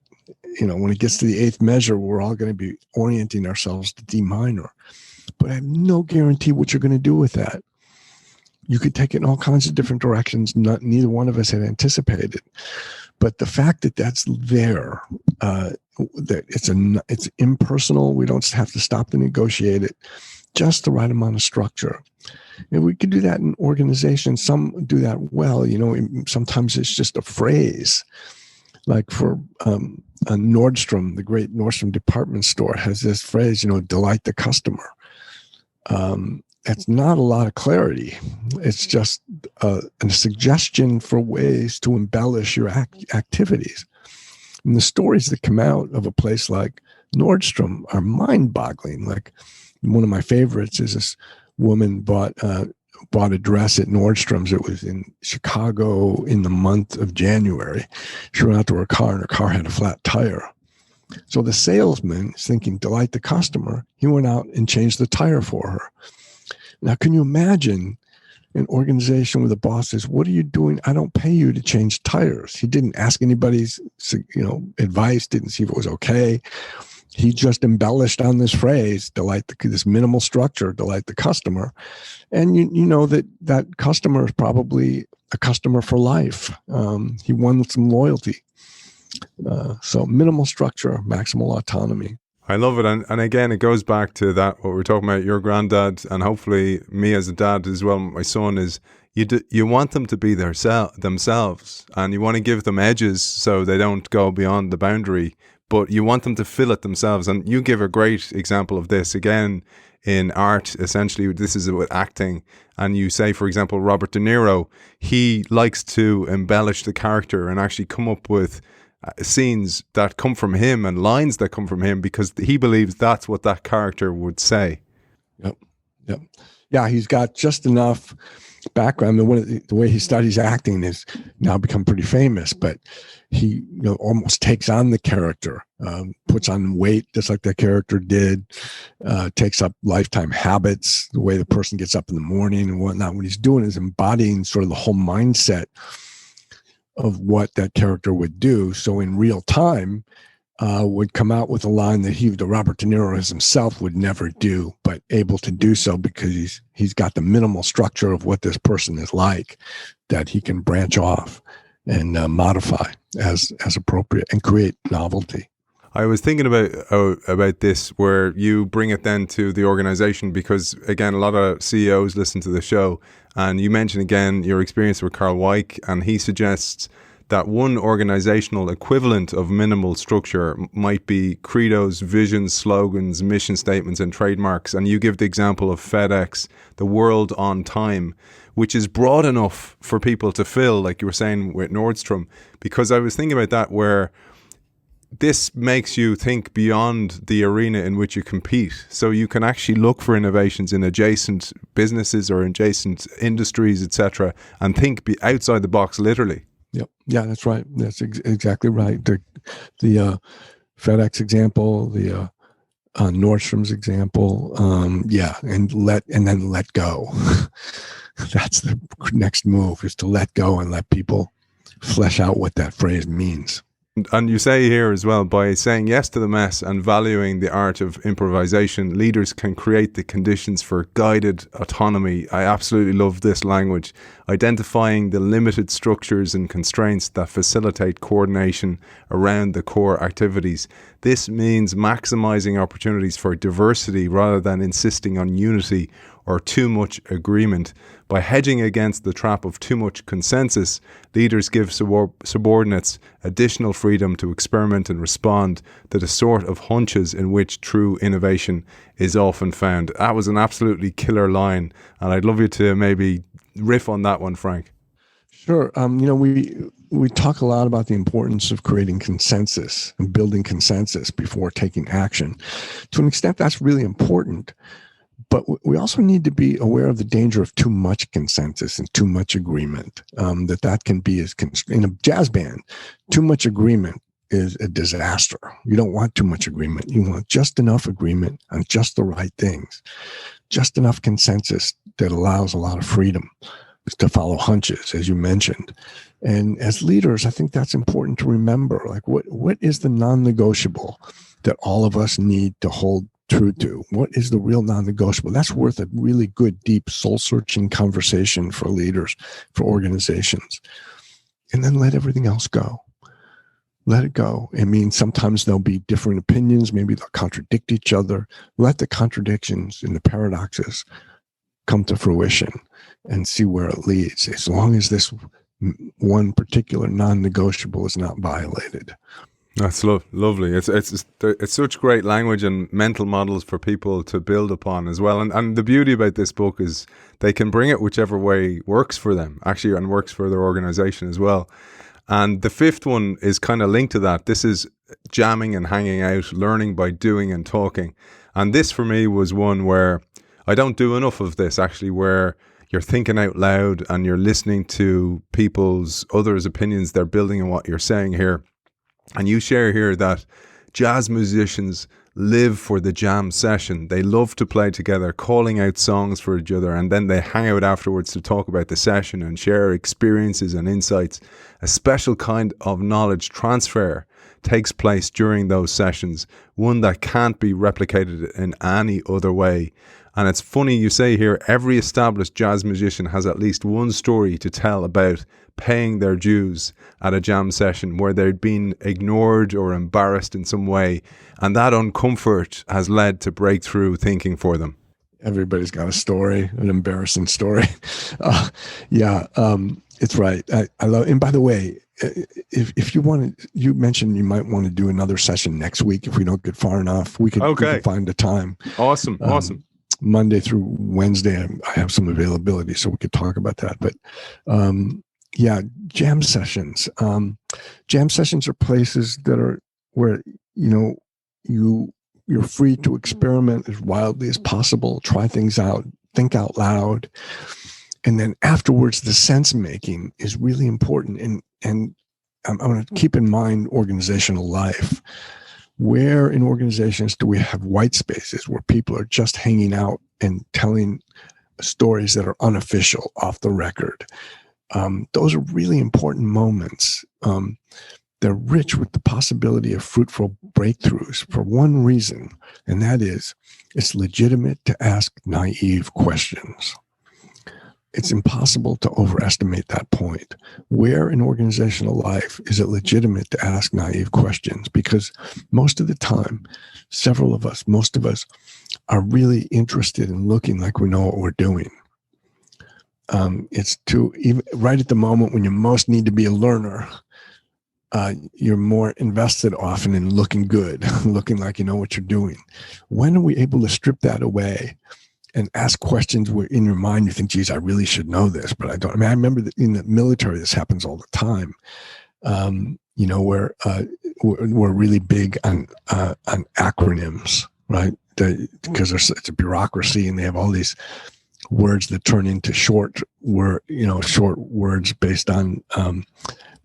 When it gets to the 8th measure, we're all going to be orienting ourselves to D minor. But I have no guarantee what you're going to do with that. You could take it in all kinds of different directions. Neither one of us had anticipated. But the fact that that's there, that it's impersonal, we don't have to stop to negotiate it, just the right amount of structure. And we could do that in organizations. Some do that well. Sometimes it's just a phrase. Like for Nordstrom, the great Nordstrom department store has this phrase, delight the customer. It's not a lot of clarity. It's just a suggestion for ways to embellish your activities. And the stories that come out of a place like Nordstrom are mind-boggling. Like one of my favorites is this woman bought a dress at Nordstrom's. It was in Chicago in the month of January. She went out to her car, and her car had a flat tire. So the salesman is thinking, delight the customer. He went out and changed the tire for her. Now, can you imagine an organization where the boss says, what are you doing? I don't pay you to change tires. He didn't ask anybody's, advice, didn't see if it was okay. He just embellished on this phrase, this minimal structure, delight the customer. And you know that customer is probably a customer for life. He won some loyalty. So minimal structure, maximal autonomy. I love it. And again, it goes back to that, what we're talking about, your granddad, and hopefully me as a dad as well, my son, is you want them to be themselves, and you want to give them edges so they don't go beyond the boundary, but you want them to fill it themselves. And you give a great example of this, again, in art. Essentially, this is with acting. And you say, for example, Robert De Niro, he likes to embellish the character and actually come up with scenes that come from him and lines that come from him because he believes that's what that character would say. Yep. Yeah, he's got just enough. background. And the way he studies acting is now become pretty famous, but he almost takes on the character, puts on weight just like that character did, takes up lifetime habits, the way the person gets up in the morning and whatnot. What he's doing is embodying sort of the whole mindset of what that character would do. So in real time, would come out with a line that the Robert De Niro himself would never do, but able to do so because he's got the minimal structure of what this person is like, that he can branch off and modify as appropriate and create novelty. I was thinking about this, where you bring it then to the organization, because again, a lot of CEOs listen to the show, and you mentioned again your experience with Carl Weick, and he suggests that one organizational equivalent of minimal structure might be credos, visions, slogans, mission statements, and trademarks. And you give the example of FedEx, the world on time, which is broad enough for people to fill, like you were saying with Nordstrom. Because I was thinking about that, where this makes you think beyond the arena in which you compete. So you can actually look for innovations in adjacent businesses or adjacent industries, etc., and think outside the box, literally. Yep. Yeah, that's right. That's exactly right. The FedEx example, the Nordstrom's example, and then let go. That's the next move, is to let go and let people flesh out what that phrase means. And you say here as well, by saying yes to the mess and valuing the art of improvisation, leaders can create the conditions for guided autonomy. I absolutely love this language. Identifying the limited structures and constraints that facilitate coordination around the core activities. This means maximizing opportunities for diversity rather than insisting on unity or too much agreement. By hedging against the trap of too much consensus, leaders give subordinates additional freedom to experiment and respond to the sort of hunches in which true innovation is often found. That was an absolutely killer line, and I'd love you to maybe riff on that one, Frank. Sure. We talk a lot about the importance of creating consensus and building consensus before taking action. To an extent, that's really important. But we also need to be aware of the danger of too much consensus and too much agreement. That can be in a jazz band. Too much agreement is a disaster. You don't want too much agreement. You want just enough agreement on just the right things, just enough consensus that allows a lot of freedom to follow hunches, as you mentioned. And as leaders, I think that's important to remember. Like, what is the non-negotiable that all of us need to hold true to? What is the real non-negotiable? That's worth a really good, deep, soul-searching conversation for leaders, for organizations. And then let everything else go. Let it go. I mean, sometimes there'll be different opinions. Maybe they'll contradict each other. Let the contradictions and the paradoxes come to fruition and see where it leads, as long as this one particular non-negotiable is not violated. That's lovely. It's such great language and mental models for people to build upon as well. And the beauty about this book is they can bring it whichever way works for them, actually, and works for their organization as well. And the fifth one is kind of linked to that. This is jamming and hanging out, learning by doing and talking. And this for me was one where I don't do enough of this, actually, where you're thinking out loud and you're listening to others' opinions. They're building on what you're saying here. And you share here that jazz musicians live for the jam session. They love to play together, calling out songs for each other, and then they hang out afterwards to talk about the session and share experiences and insights. A special kind of knowledge transfer takes place during those sessions, one that can't be replicated in any other way. And it's funny you say here, every established jazz musician has at least one story to tell about paying their dues at a jam session where they'd been ignored or embarrassed in some way. And that uncomfort has led to breakthrough thinking for them. Everybody's got a story, an embarrassing story. It's right. I love, and by the way, if you want to, you mentioned you might want to do another session next week. If we don't get far enough, we could find a time. Awesome. Monday through Wednesday, I have some availability, so we could talk about that. But jam sessions. Jam sessions are places that are where you're free to experiment as wildly as possible, try things out, think out loud, And then afterwards, the sense making is really important. And I'm going to keep in mind organizational life. Where in organizations do we have white spaces where people are just hanging out and telling stories that are unofficial, off the record? Those are really important moments. They're rich with the possibility of fruitful breakthroughs for one reason, and that is it's legitimate to ask naive questions. It's impossible to overestimate that point. Where in organizational life is it legitimate to ask naive questions? Because most of the time, most of us are really interested in looking like we know what we're doing. It's even right at the moment when you most need to be a learner, you're more invested often in looking good, looking like you know what you're doing. When are we able to strip that away and ask questions where in your mind you think, geez, I really should know this, but I don't? I mean, I remember that in the military, this happens all the time. Where we're really big on acronyms, right? Because it's a bureaucracy and they have all these words that turn into short words based on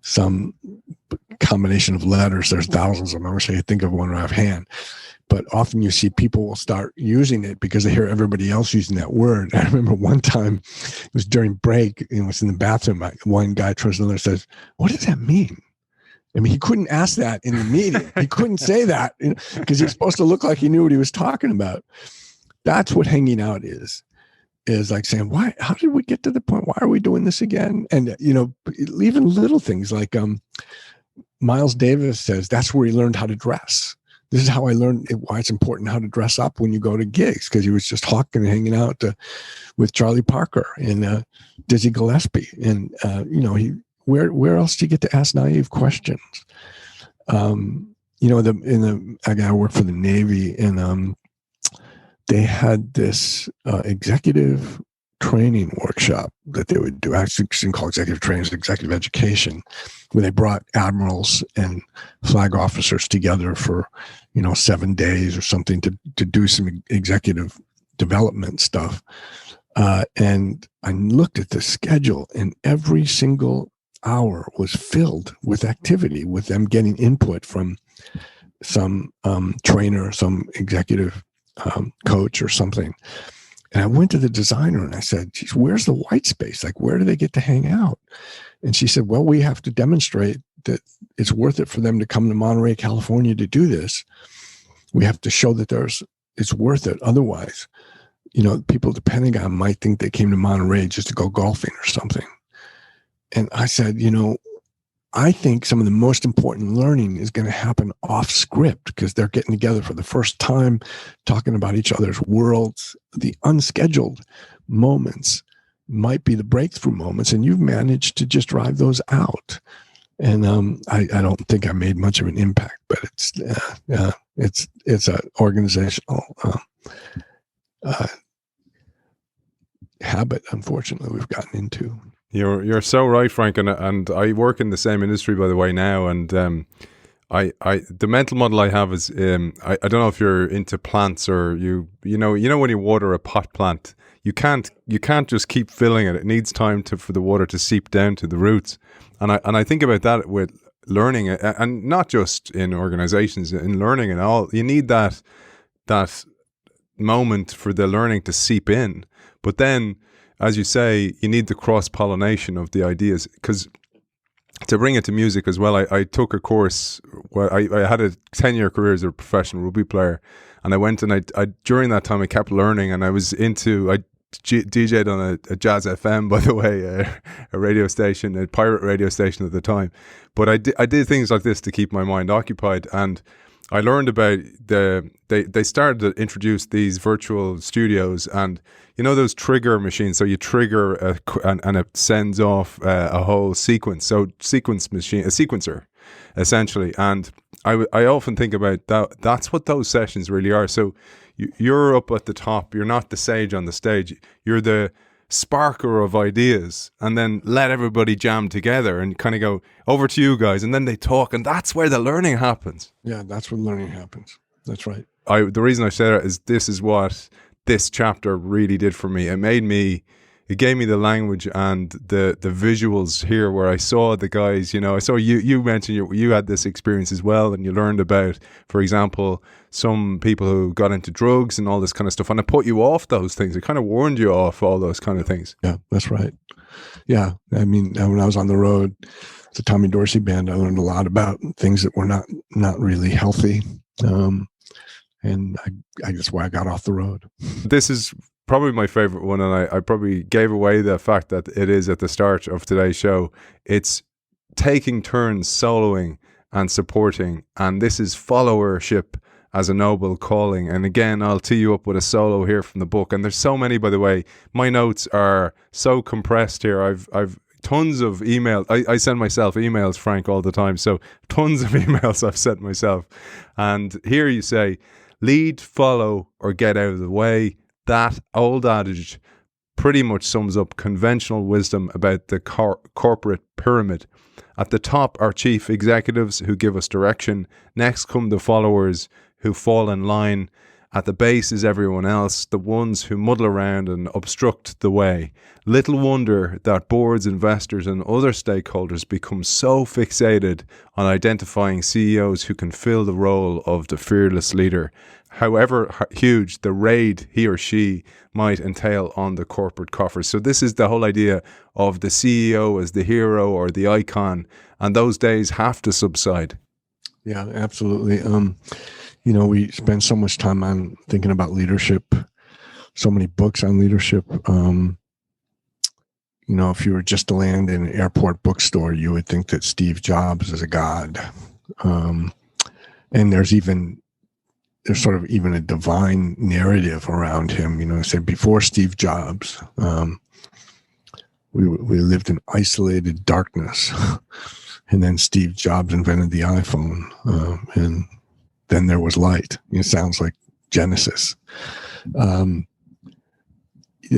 some combination of letters. There's thousands of them. I wish I could think of one right offhand. But often you see people will start using it because they hear everybody else using that word. I remember one time, it was during break, it was in the bathroom. One guy turns to another and says, "What does that mean?" I mean, he couldn't ask that in the meeting. He couldn't say that because he was supposed to look like he knew what he was talking about. That's what hanging out is like saying, why, how did we get to the point? Why are we doing this again? And, even little things like Miles Davis says, that's where he learned how to dress. This is how I learned why it's important how to dress up when you go to gigs, because he was just hawking and hanging out with Charlie Parker and Dizzy Gillespie. And, where else do you get to ask naive questions? I work for the Navy, and they had this executive training workshop that they would do. Actually, it's called executive training, executive education, where they brought admirals and flag officers together for 7 days or something to do some executive development stuff. And I looked at the schedule, and every single hour was filled with activity, with them getting input from some trainer, some executive coach or something. And I went to the designer and I said, geez, where's the white space? Like, where do they get to hang out? And she said, well, we have to demonstrate that it's worth it for them to come to Monterey, California to do this. We have to show that it's worth it. Otherwise, people at the Pentagon might think they came to Monterey just to go golfing or something. And I said, I think some of the most important learning is going to happen off script, because they're getting together for the first time, talking about each other's worlds. The unscheduled moments might be the breakthrough moments, and you've managed to just drive those out. And I don't think I made much of an impact, but it's an organizational habit, unfortunately, we've gotten into. You're so right, Frank, and I work in the same industry, by the way, now, and the mental model I have is I don't know if you're into plants, or you know when you water a pot plant, you can't just keep filling it. It needs time for the water to seep down to the roots, and I think about that with learning, and not just in organizations, in learning and all. You need that moment for the learning to seep in, but then, as you say, you need the cross-pollination of the ideas. Because to bring it to music as well, I took a course where I had a 10-year career as a professional rugby player, and I went and I during that time I kept learning, and I DJ'd on a Jazz FM, by the way, a radio station, a pirate radio station at the time. But I did things like this to keep my mind occupied, and I learned about they started to introduce these virtual studios, and those trigger machines. So you trigger and it sends off a whole sequence. So sequence machine, a sequencer, essentially. And I often think about that. That's what those sessions really are. So you're up at the top. You're not the sage on the stage. You're the sparker of ideas, and then let everybody jam together and kind of go, over to you guys, and then they talk, and that's where the learning happens. Yeah, that's where learning happens. That's right. The reason I say that is this is what this chapter really did for me. It it gave me the language and the visuals here, where I saw the guys, I saw you mentioned you had this experience as well, and you learned about, for example, some people who got into drugs and all this kind of stuff, and it put you off those things. It kind of warned you off all those kind of things. Yeah, that's right. Yeah, I mean, when I was on the road, the Tommy Dorsey band, I learned a lot about things that were not really healthy, and I guess why I got off the road. This is probably my favorite one, and I probably gave away the fact that it is at the start of today's show. It's taking turns soloing and supporting, and this is followership as a noble calling. And again, I'll tee you up with a solo here from the book, and there's so many, by the way. My notes are so compressed here. I've tons of emails. I send myself emails, Frank, all the time, so tons of emails I've sent myself. And here you say, lead, follow, or get out of the way. That old adage pretty much sums up conventional wisdom about the corporate pyramid. At the top are chief executives who give us direction. Next come the followers who fall in line. At the base is everyone else, the ones who muddle around and obstruct the way. Little wonder that boards, investors, and other stakeholders become so fixated on identifying CEOs who can fill the role of the fearless leader, however huge the raid he or she might entail on the corporate coffers. So this is the whole idea of the CEO as the hero or the icon, and those days have to subside. Yeah, absolutely. We spend so much time on thinking about leadership, so many books on leadership. If you were just to land in an airport bookstore, you would think that Steve Jobs is a god. And there's sort of even a divine narrative around him. Say before Steve Jobs, we lived in isolated darkness. And then Steve Jobs invented the iPhone, and then there was light. It sounds like Genesis. The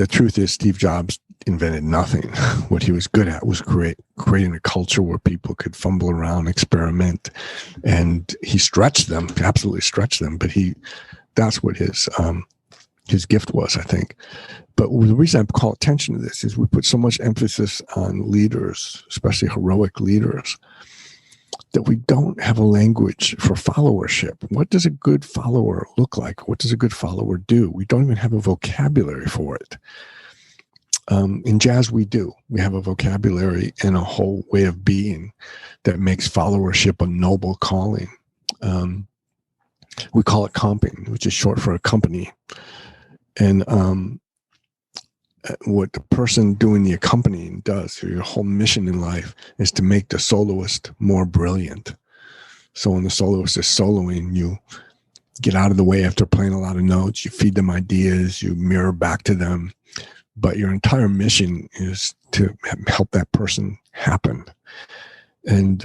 truth is, Steve Jobs invented nothing. What he was good at was creating a culture where people could fumble around, experiment, and he stretched them, absolutely stretched them. But that's what his gift was, I think. But the reason I call attention to this is we put so much emphasis on leaders, especially heroic leaders, that we don't have a language for followership. What does a good follower look like? What does a good follower do? We don't even have a vocabulary for it. In jazz, we do. We have a vocabulary and a whole way of being that makes followership a noble calling. We call it comping, which is short for accompany. And what the person doing the accompanying does, so your whole mission in life is to make the soloist more brilliant. So when the soloist is soloing, you get out of the way after playing a lot of notes, you feed them ideas, you mirror back to them, but your entire mission is to help that person happen. And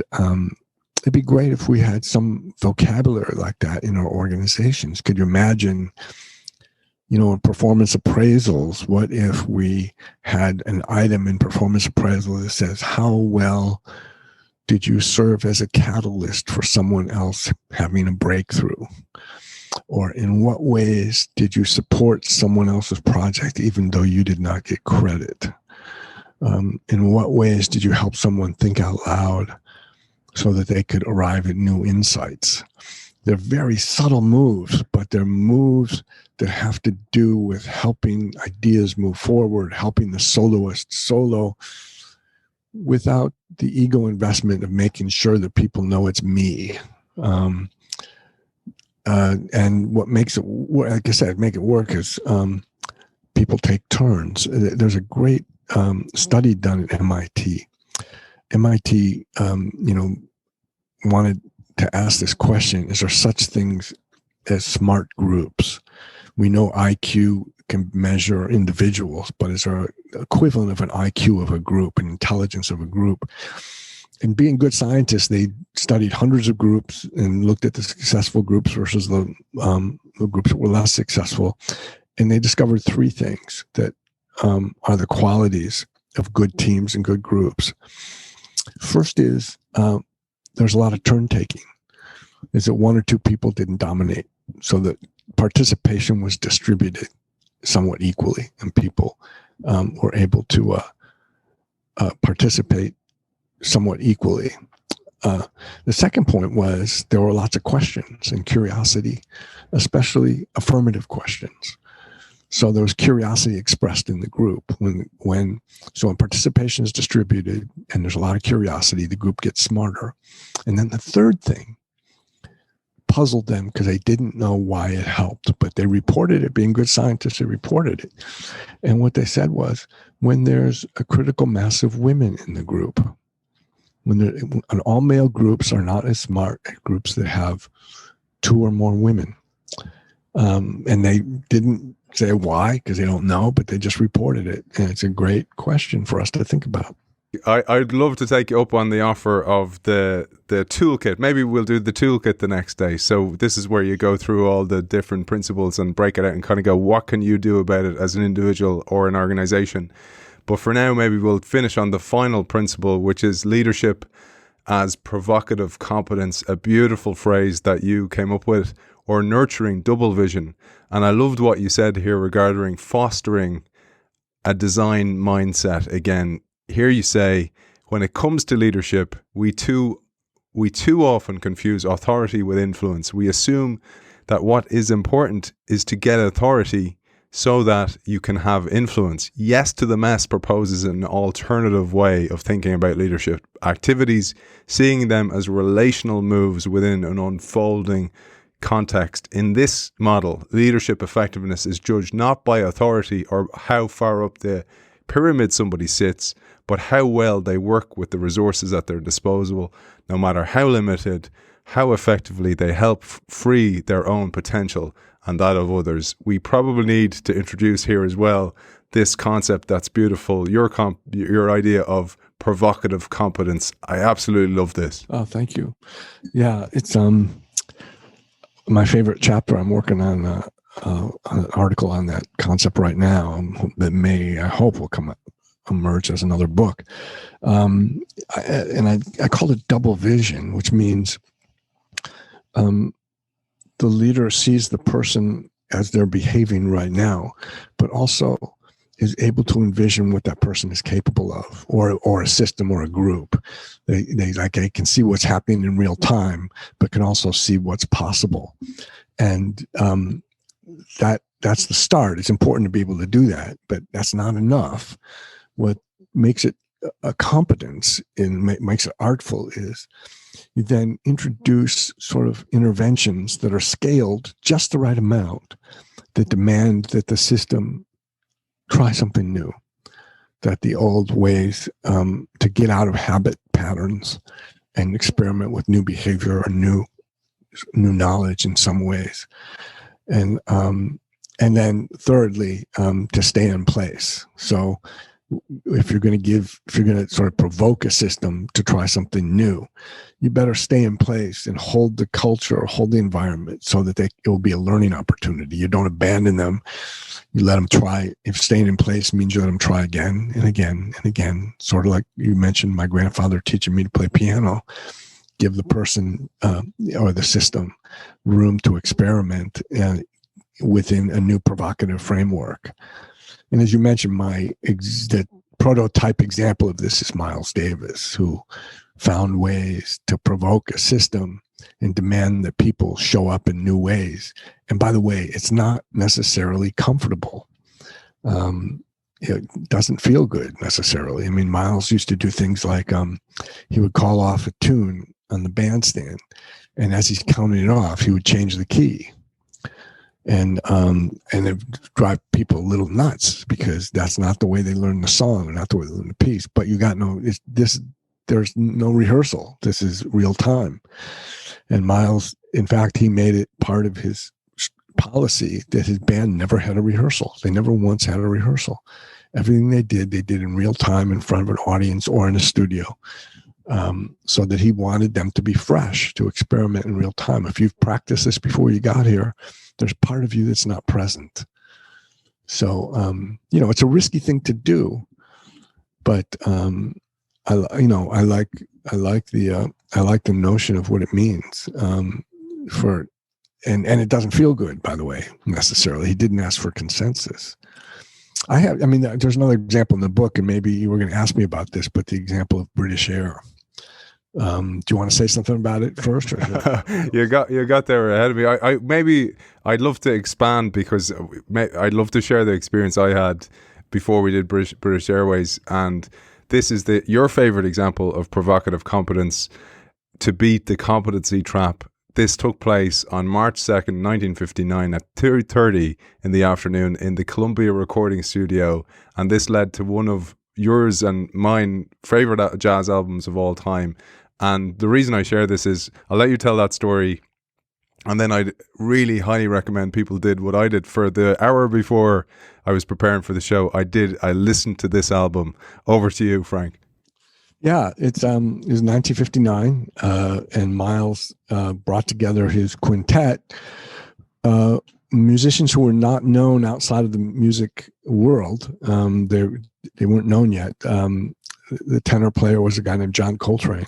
it'd be great if we had some vocabulary like that in our organizations. Could you imagine, in performance appraisals, what if we had an item in performance appraisal that says, how well did you serve as a catalyst for someone else having a breakthrough? Or in what ways did you support someone else's project even though you did not get credit? In what ways did you help someone think out loud so that they could arrive at new insights? They're very subtle moves, but they're moves that have to do with helping ideas move forward, helping the soloist solo without the ego investment of making sure that people know it's me. And what makes it, like I said, make it work is people take turns. There's a great study done at MIT. MIT, wanted to ask this question: is there such things as smart groups? We know IQ can measure individuals, but is there an equivalent of an IQ of a group, an intelligence of a group? And being good scientists, they studied hundreds of groups and looked at the successful groups versus the groups that were less successful. And they discovered three things that are the qualities of good teams and good groups. First is there's a lot of turn taking. Is that one or two people didn't dominate, so that participation was distributed somewhat equally, and people were able to participate somewhat equally. The second point was there were lots of questions and curiosity, especially affirmative questions. So there was curiosity expressed in the group. When participation is distributed and there's a lot of curiosity, the group gets smarter. And then the third thing puzzled them because they didn't know why it helped, but they reported it. Being good scientists, they reported it. And what they said was, when there's a critical mass of women in the group, when all male groups are not as smart as groups that have two or more women. And they didn't say why, because they don't know, but they just reported it. And it's a great question for us to think about. I'd love to take you up on the offer of the toolkit. Maybe we'll do the toolkit the next day. So this is where you go through all the different principles and break it out and kind of go, what can you do about it as an individual or an organization? But for now, maybe we'll finish on the final principle, which is leadership as provocative competence, a beautiful phrase that you came up with, or nurturing double vision. And I loved what you said here regarding fostering a design mindset. Again, here you say, when it comes to leadership, we too often confuse authority with influence. We assume that what is important is to get authority so that you can have influence. Yes to the Mess proposes an alternative way of thinking about leadership activities, seeing them as relational moves within an unfolding context. In this model, leadership effectiveness is judged not by authority or how far up the pyramid somebody sits, but how well they work with the resources at their disposal, no matter how limited, how effectively they help free their own potential and that of others. We probably need to introduce here as well this concept that's beautiful, your idea of provocative competence. I absolutely love this. Oh, thank you. Yeah, it's my favorite chapter. I'm working on an article on that concept right now that I hope will emerge as another book. I call it double vision, which means the leader sees the person as they're behaving right now, but also is able to envision what that person is capable of, or a system or a group. They can see what's happening in real time, but can also see what's possible. And that's the start. It's important to be able to do that, but that's not enough. What makes it a competence and makes it artful is you then introduce sort of interventions that are scaled just the right amount that demand that the system try something new, that the old ways to get out of habit patterns and experiment with new behavior or new knowledge in some ways. And then thirdly, to stay in place. So if you're going to sort of provoke a system to try something new, you better stay in place and hold the culture or hold the environment so that it will be a learning opportunity. You don't abandon them. You let them try. If staying in place means you let them try again and again and again, sort of like you mentioned my grandfather teaching me to play piano, give the person or the system room to experiment within a new provocative framework. And as you mentioned, the prototype example of this is Miles Davis, who found ways to provoke a system and demand that people show up in new ways. And by the way, it's not necessarily comfortable. It doesn't feel good necessarily. I mean, Miles used to do things like he would call off a tune on the bandstand, and as he's counting it off, he would change the key. And it drive people a little nuts because that's not the way they learn the song or not the way they learn the piece. But there's no rehearsal. This is real time. And Miles, in fact, he made it part of his policy that his band never had a rehearsal. They never once had a rehearsal. Everything they did in real time in front of an audience or in a studio. So that he wanted them to be fresh, to experiment in real time. If you've practiced this before you got here, there's part of you that's not present. So, it's a risky thing to do, but I like the notion of what it means and it doesn't feel good, by the way, necessarily. He didn't ask for consensus. I mean, there's another example in the book, and maybe you were going to ask me about this, but the example of British Air. Do you want to say something about it first? you got there ahead of me. I'd love to expand, because I'd love to share the experience I had before we did British Airways, and this is your favorite example of provocative competence to beat the competency trap. This took place on March 2nd, 1959 at 2:30 in the afternoon in the Columbia recording studio, and this led to one of yours and mine favorite jazz albums of all time. And the reason I share this is I'll let you tell that story, and then I'd really highly recommend people did what I did for the hour before I was preparing for the show. I listened to this album. Over to you, Frank. Yeah, it was 1959, and Miles brought together his quintet, musicians who were not known outside of the music world. They weren't known yet. The tenor player was a guy named John Coltrane.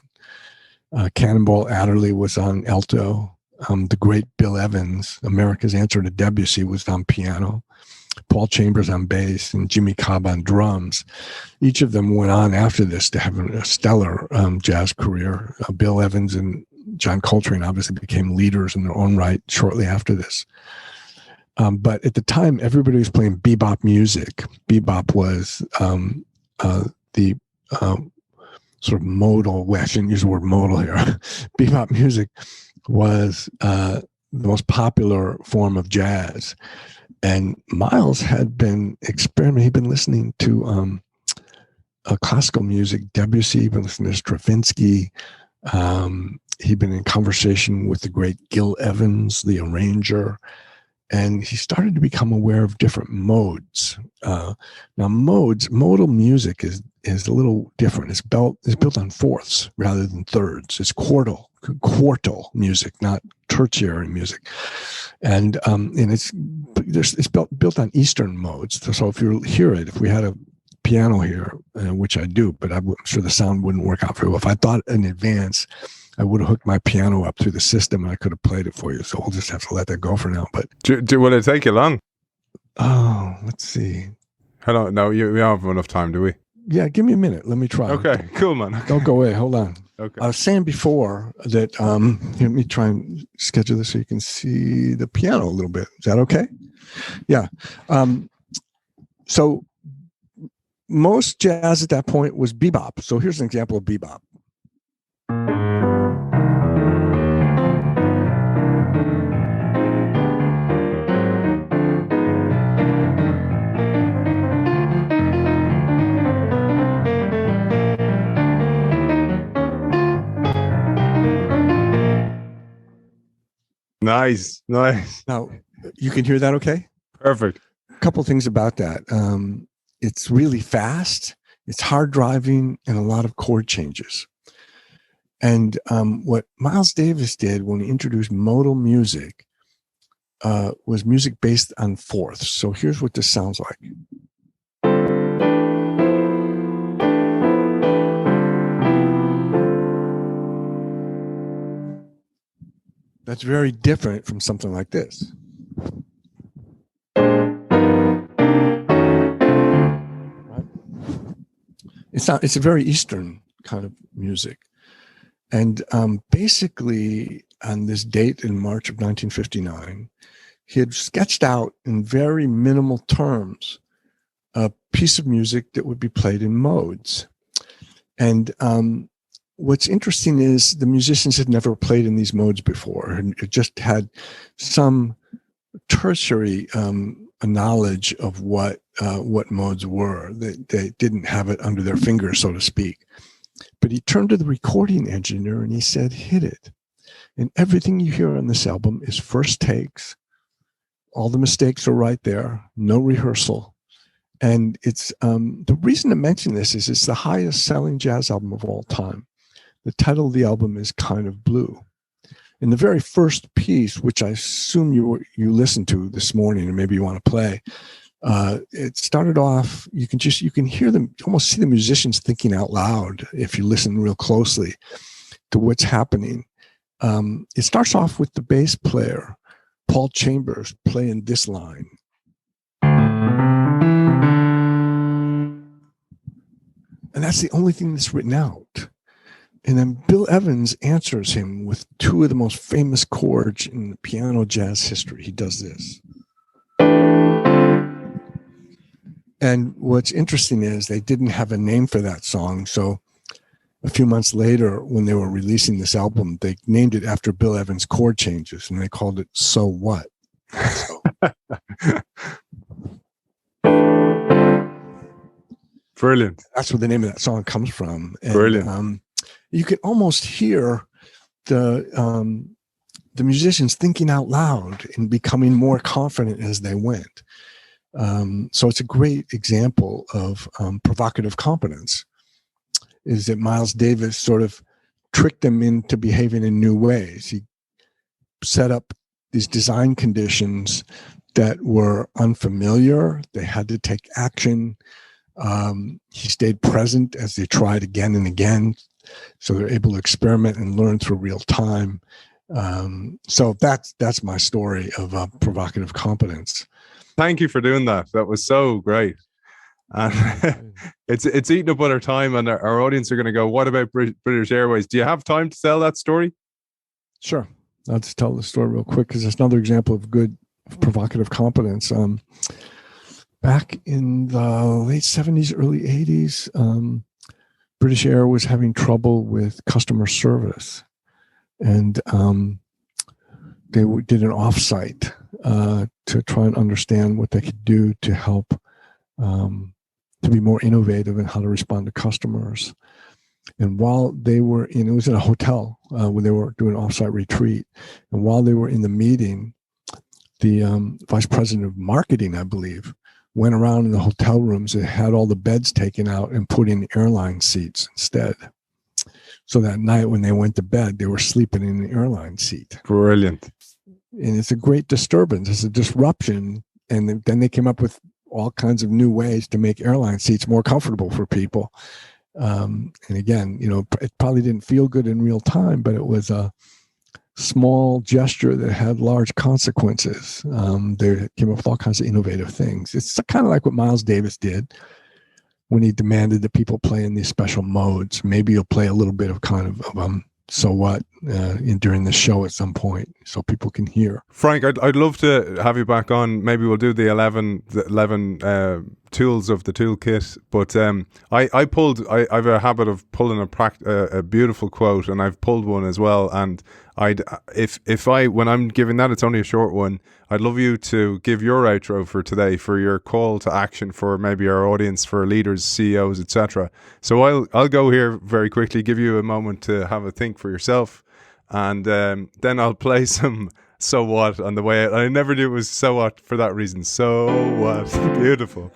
Cannonball Adderley was on alto. The great Bill Evans, America's answer to Debussy, was on piano. Paul Chambers on bass, and Jimmy Cobb on drums. Each of them went on after this to have a stellar jazz career. Bill Evans and John Coltrane obviously became leaders in their own right shortly after this. But at the time, everybody was playing bebop music. Bebop was the sort of modal, well, I shouldn't use the word modal here. Bebop music was the most popular form of jazz. And Miles had been experimenting. He'd been listening to classical music, Debussy, he'd been listening to Stravinsky. He'd been in conversation with the great Gil Evans, the arranger. And he started to become aware of different modes. Now, modal music is a little different. It's built on fourths rather than thirds. It's quartal music, not tertiary music, and it's built on Eastern modes. So if you hear it, if we had a piano here, which I do, but I'm sure the sound wouldn't work out very well. If I thought in advance, I would have hooked my piano up through the system and I could have played it for you. So we'll just have to let that go for now. But will it take you long? Oh, let's see. Hello. No, we don't have enough time, do we? Yeah, give me a minute. Let me try. Okay, cool, man. Don't go away. Hold on. Okay. I was saying before that, let me try and schedule this so you can see the piano a little bit. Is that okay? Yeah. So most jazz at that point was bebop. So here's an example of bebop. Nice. Now, you can hear that okay? Perfect. A couple things about that. It's really fast, it's hard driving, and a lot of chord changes. And what Miles Davis did when he introduced modal music was music based on fourths. So here's what this sounds like. That's very different from something like this. Right? It's a very Eastern kind of music. And basically, on this date in March of 1959, he had sketched out in very minimal terms a piece of music that would be played in modes. And what's interesting is the musicians had never played in these modes before, and it just had some tertiary knowledge of what modes were. They didn't have it under their fingers, so to speak. But he turned to the recording engineer and he said, "Hit it." And everything you hear on this album is first takes. All the mistakes are right there, no rehearsal. And it's the reason to mention this is it's the highest selling jazz album of all time. The title of the album is Kind of Blue. And the very first piece, which I assume you listened to this morning, and maybe you want to play, it started off, you can hear them, almost see the musicians thinking out loud if you listen real closely to what's happening. It starts off with the bass player, Paul Chambers, playing this line. And that's the only thing that's written out. And then Bill Evans answers him with two of the most famous chords in the piano jazz history. He does this. And what's interesting is they didn't have a name for that song. So a few months later, when they were releasing this album, they named it after Bill Evans' chord changes, and they called it So What? So. Brilliant. That's where the name of that song comes from. And, Brilliant. You can almost hear the musicians thinking out loud and becoming more confident as they went. So it's a great example of provocative competence, is that Miles Davis sort of tricked them into behaving in new ways. He set up these design conditions that were unfamiliar. They had to take action. He stayed present as they tried again and again. So they're able to experiment and learn through real time. So that's my story of provocative competence. Thank you for doing that. That was so great. And it's eating up on our time, and our audience are going to go, what about British Airways? Do you have time to tell that story? Sure. I'll just tell the story real quick because it's another example of good provocative competence. Back in the late 70s, early 80s, British Air was having trouble with customer service. And they did an offsite to try and understand what they could do to help to be more innovative in how to respond to customers. And while they were it was in a hotel when they were doing an offsite retreat. And while they were in the meeting, the vice president of marketing, I believe, went around in the hotel rooms and had all the beds taken out and put in airline seats instead. So that night when they went to bed, they were sleeping in an airline seat. Brilliant. And it's a great disturbance. It's a disruption. And then they came up with all kinds of new ways to make airline seats more comfortable for people. And again, it probably didn't feel good in real time, but it was a small gesture that had large consequences. They came up with all kinds of innovative things. It's kind of like what Miles Davis did when he demanded that people play in these special modes. Maybe you'll play a little bit of kind of So What during the show at some point so people can hear. Frank, I'd love to have you back on. Maybe we'll do the 11 tools of the toolkit. But I have a habit of pulling a beautiful quote, and I've pulled one as well. And when I'm giving that, it's only a short one. I'd love you to give your outro for today, for your call to action for maybe our audience, for leaders, CEOs, etc. So I'll go here very quickly, give you a moment to have a think for yourself, and then I'll play some So What on the way out. I never knew it was So What for that reason. So what? Beautiful.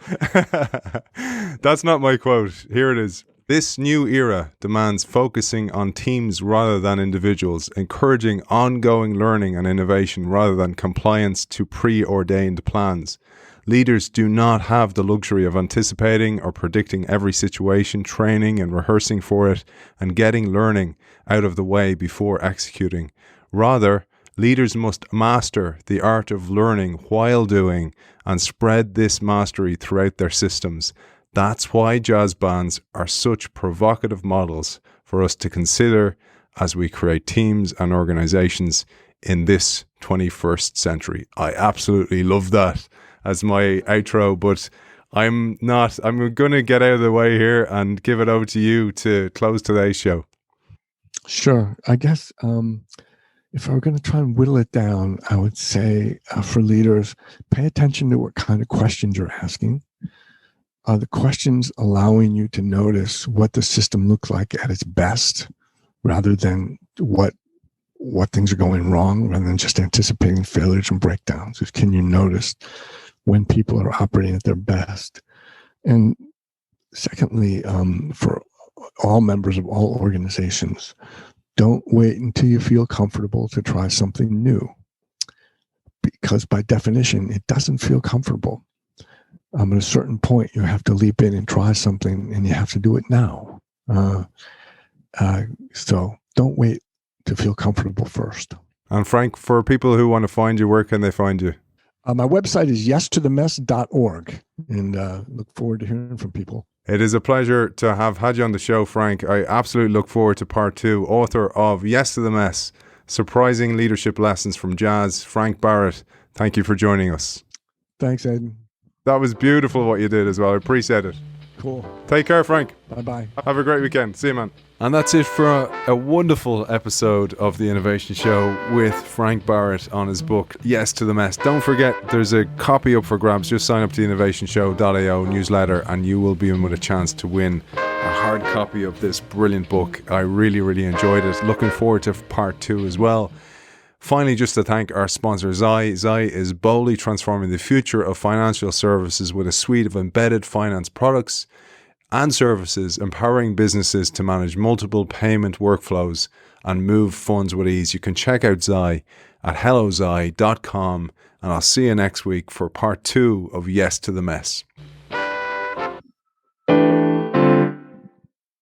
That's not my quote. Here it is. This new era demands focusing on teams rather than individuals, encouraging ongoing learning and innovation rather than compliance to preordained plans. Leaders do not have the luxury of anticipating or predicting every situation, training and rehearsing for it, and getting learning out of the way before executing. Rather, leaders must master the art of learning while doing and spread this mastery throughout their systems. That's why jazz bands are such provocative models for us to consider as we create teams and organizations in this 21st century. I absolutely love that as my outro, but I'm going to get out of the way here and give it over to you to close today's show. Sure. I guess if I were going to try and whittle it down, I would say for leaders, pay attention to what kind of questions you're asking. Are the questions allowing you to notice what the system looks like at its best, rather than what things are going wrong, rather than just anticipating failures and breakdowns? Can you notice when people are operating at their best? And secondly, for all members of all organizations, don't wait until you feel comfortable to try something new, because by definition, it doesn't feel comfortable. At a certain point, you have to leap in and try something, and you have to do it now. So don't wait to feel comfortable first. And Frank, for people who want to find you, where can they find you? My website is yesToTheMess.org, and look forward to hearing from people. It is a pleasure to have had you on the show, Frank. I absolutely look forward to part 2. Author of Yes to the Mess, Surprising Leadership Lessons from Jazz, Frank Barrett. Thank you for joining us. Thanks, Aidan. That was beautiful what you did as well. I appreciate it. Cool. Take care, Frank. Bye-bye. Have a great weekend. See you, man. And that's it for a wonderful episode of The Innovation Show with Frank Barrett on his book, Yes to the Mess. Don't forget, there's a copy up for grabs. Just sign up to the innovationshow.io newsletter and you will be in with a chance to win a hard copy of this brilliant book. I really, really enjoyed it. Looking forward to part 2 as well. Finally, just to thank our sponsor, Zai. Zai is boldly transforming the future of financial services with a suite of embedded finance products and services, empowering businesses to manage multiple payment workflows and move funds with ease. You can check out Zai at hellozai.com, and I'll see you next week for part 2 of Yes to the Mess.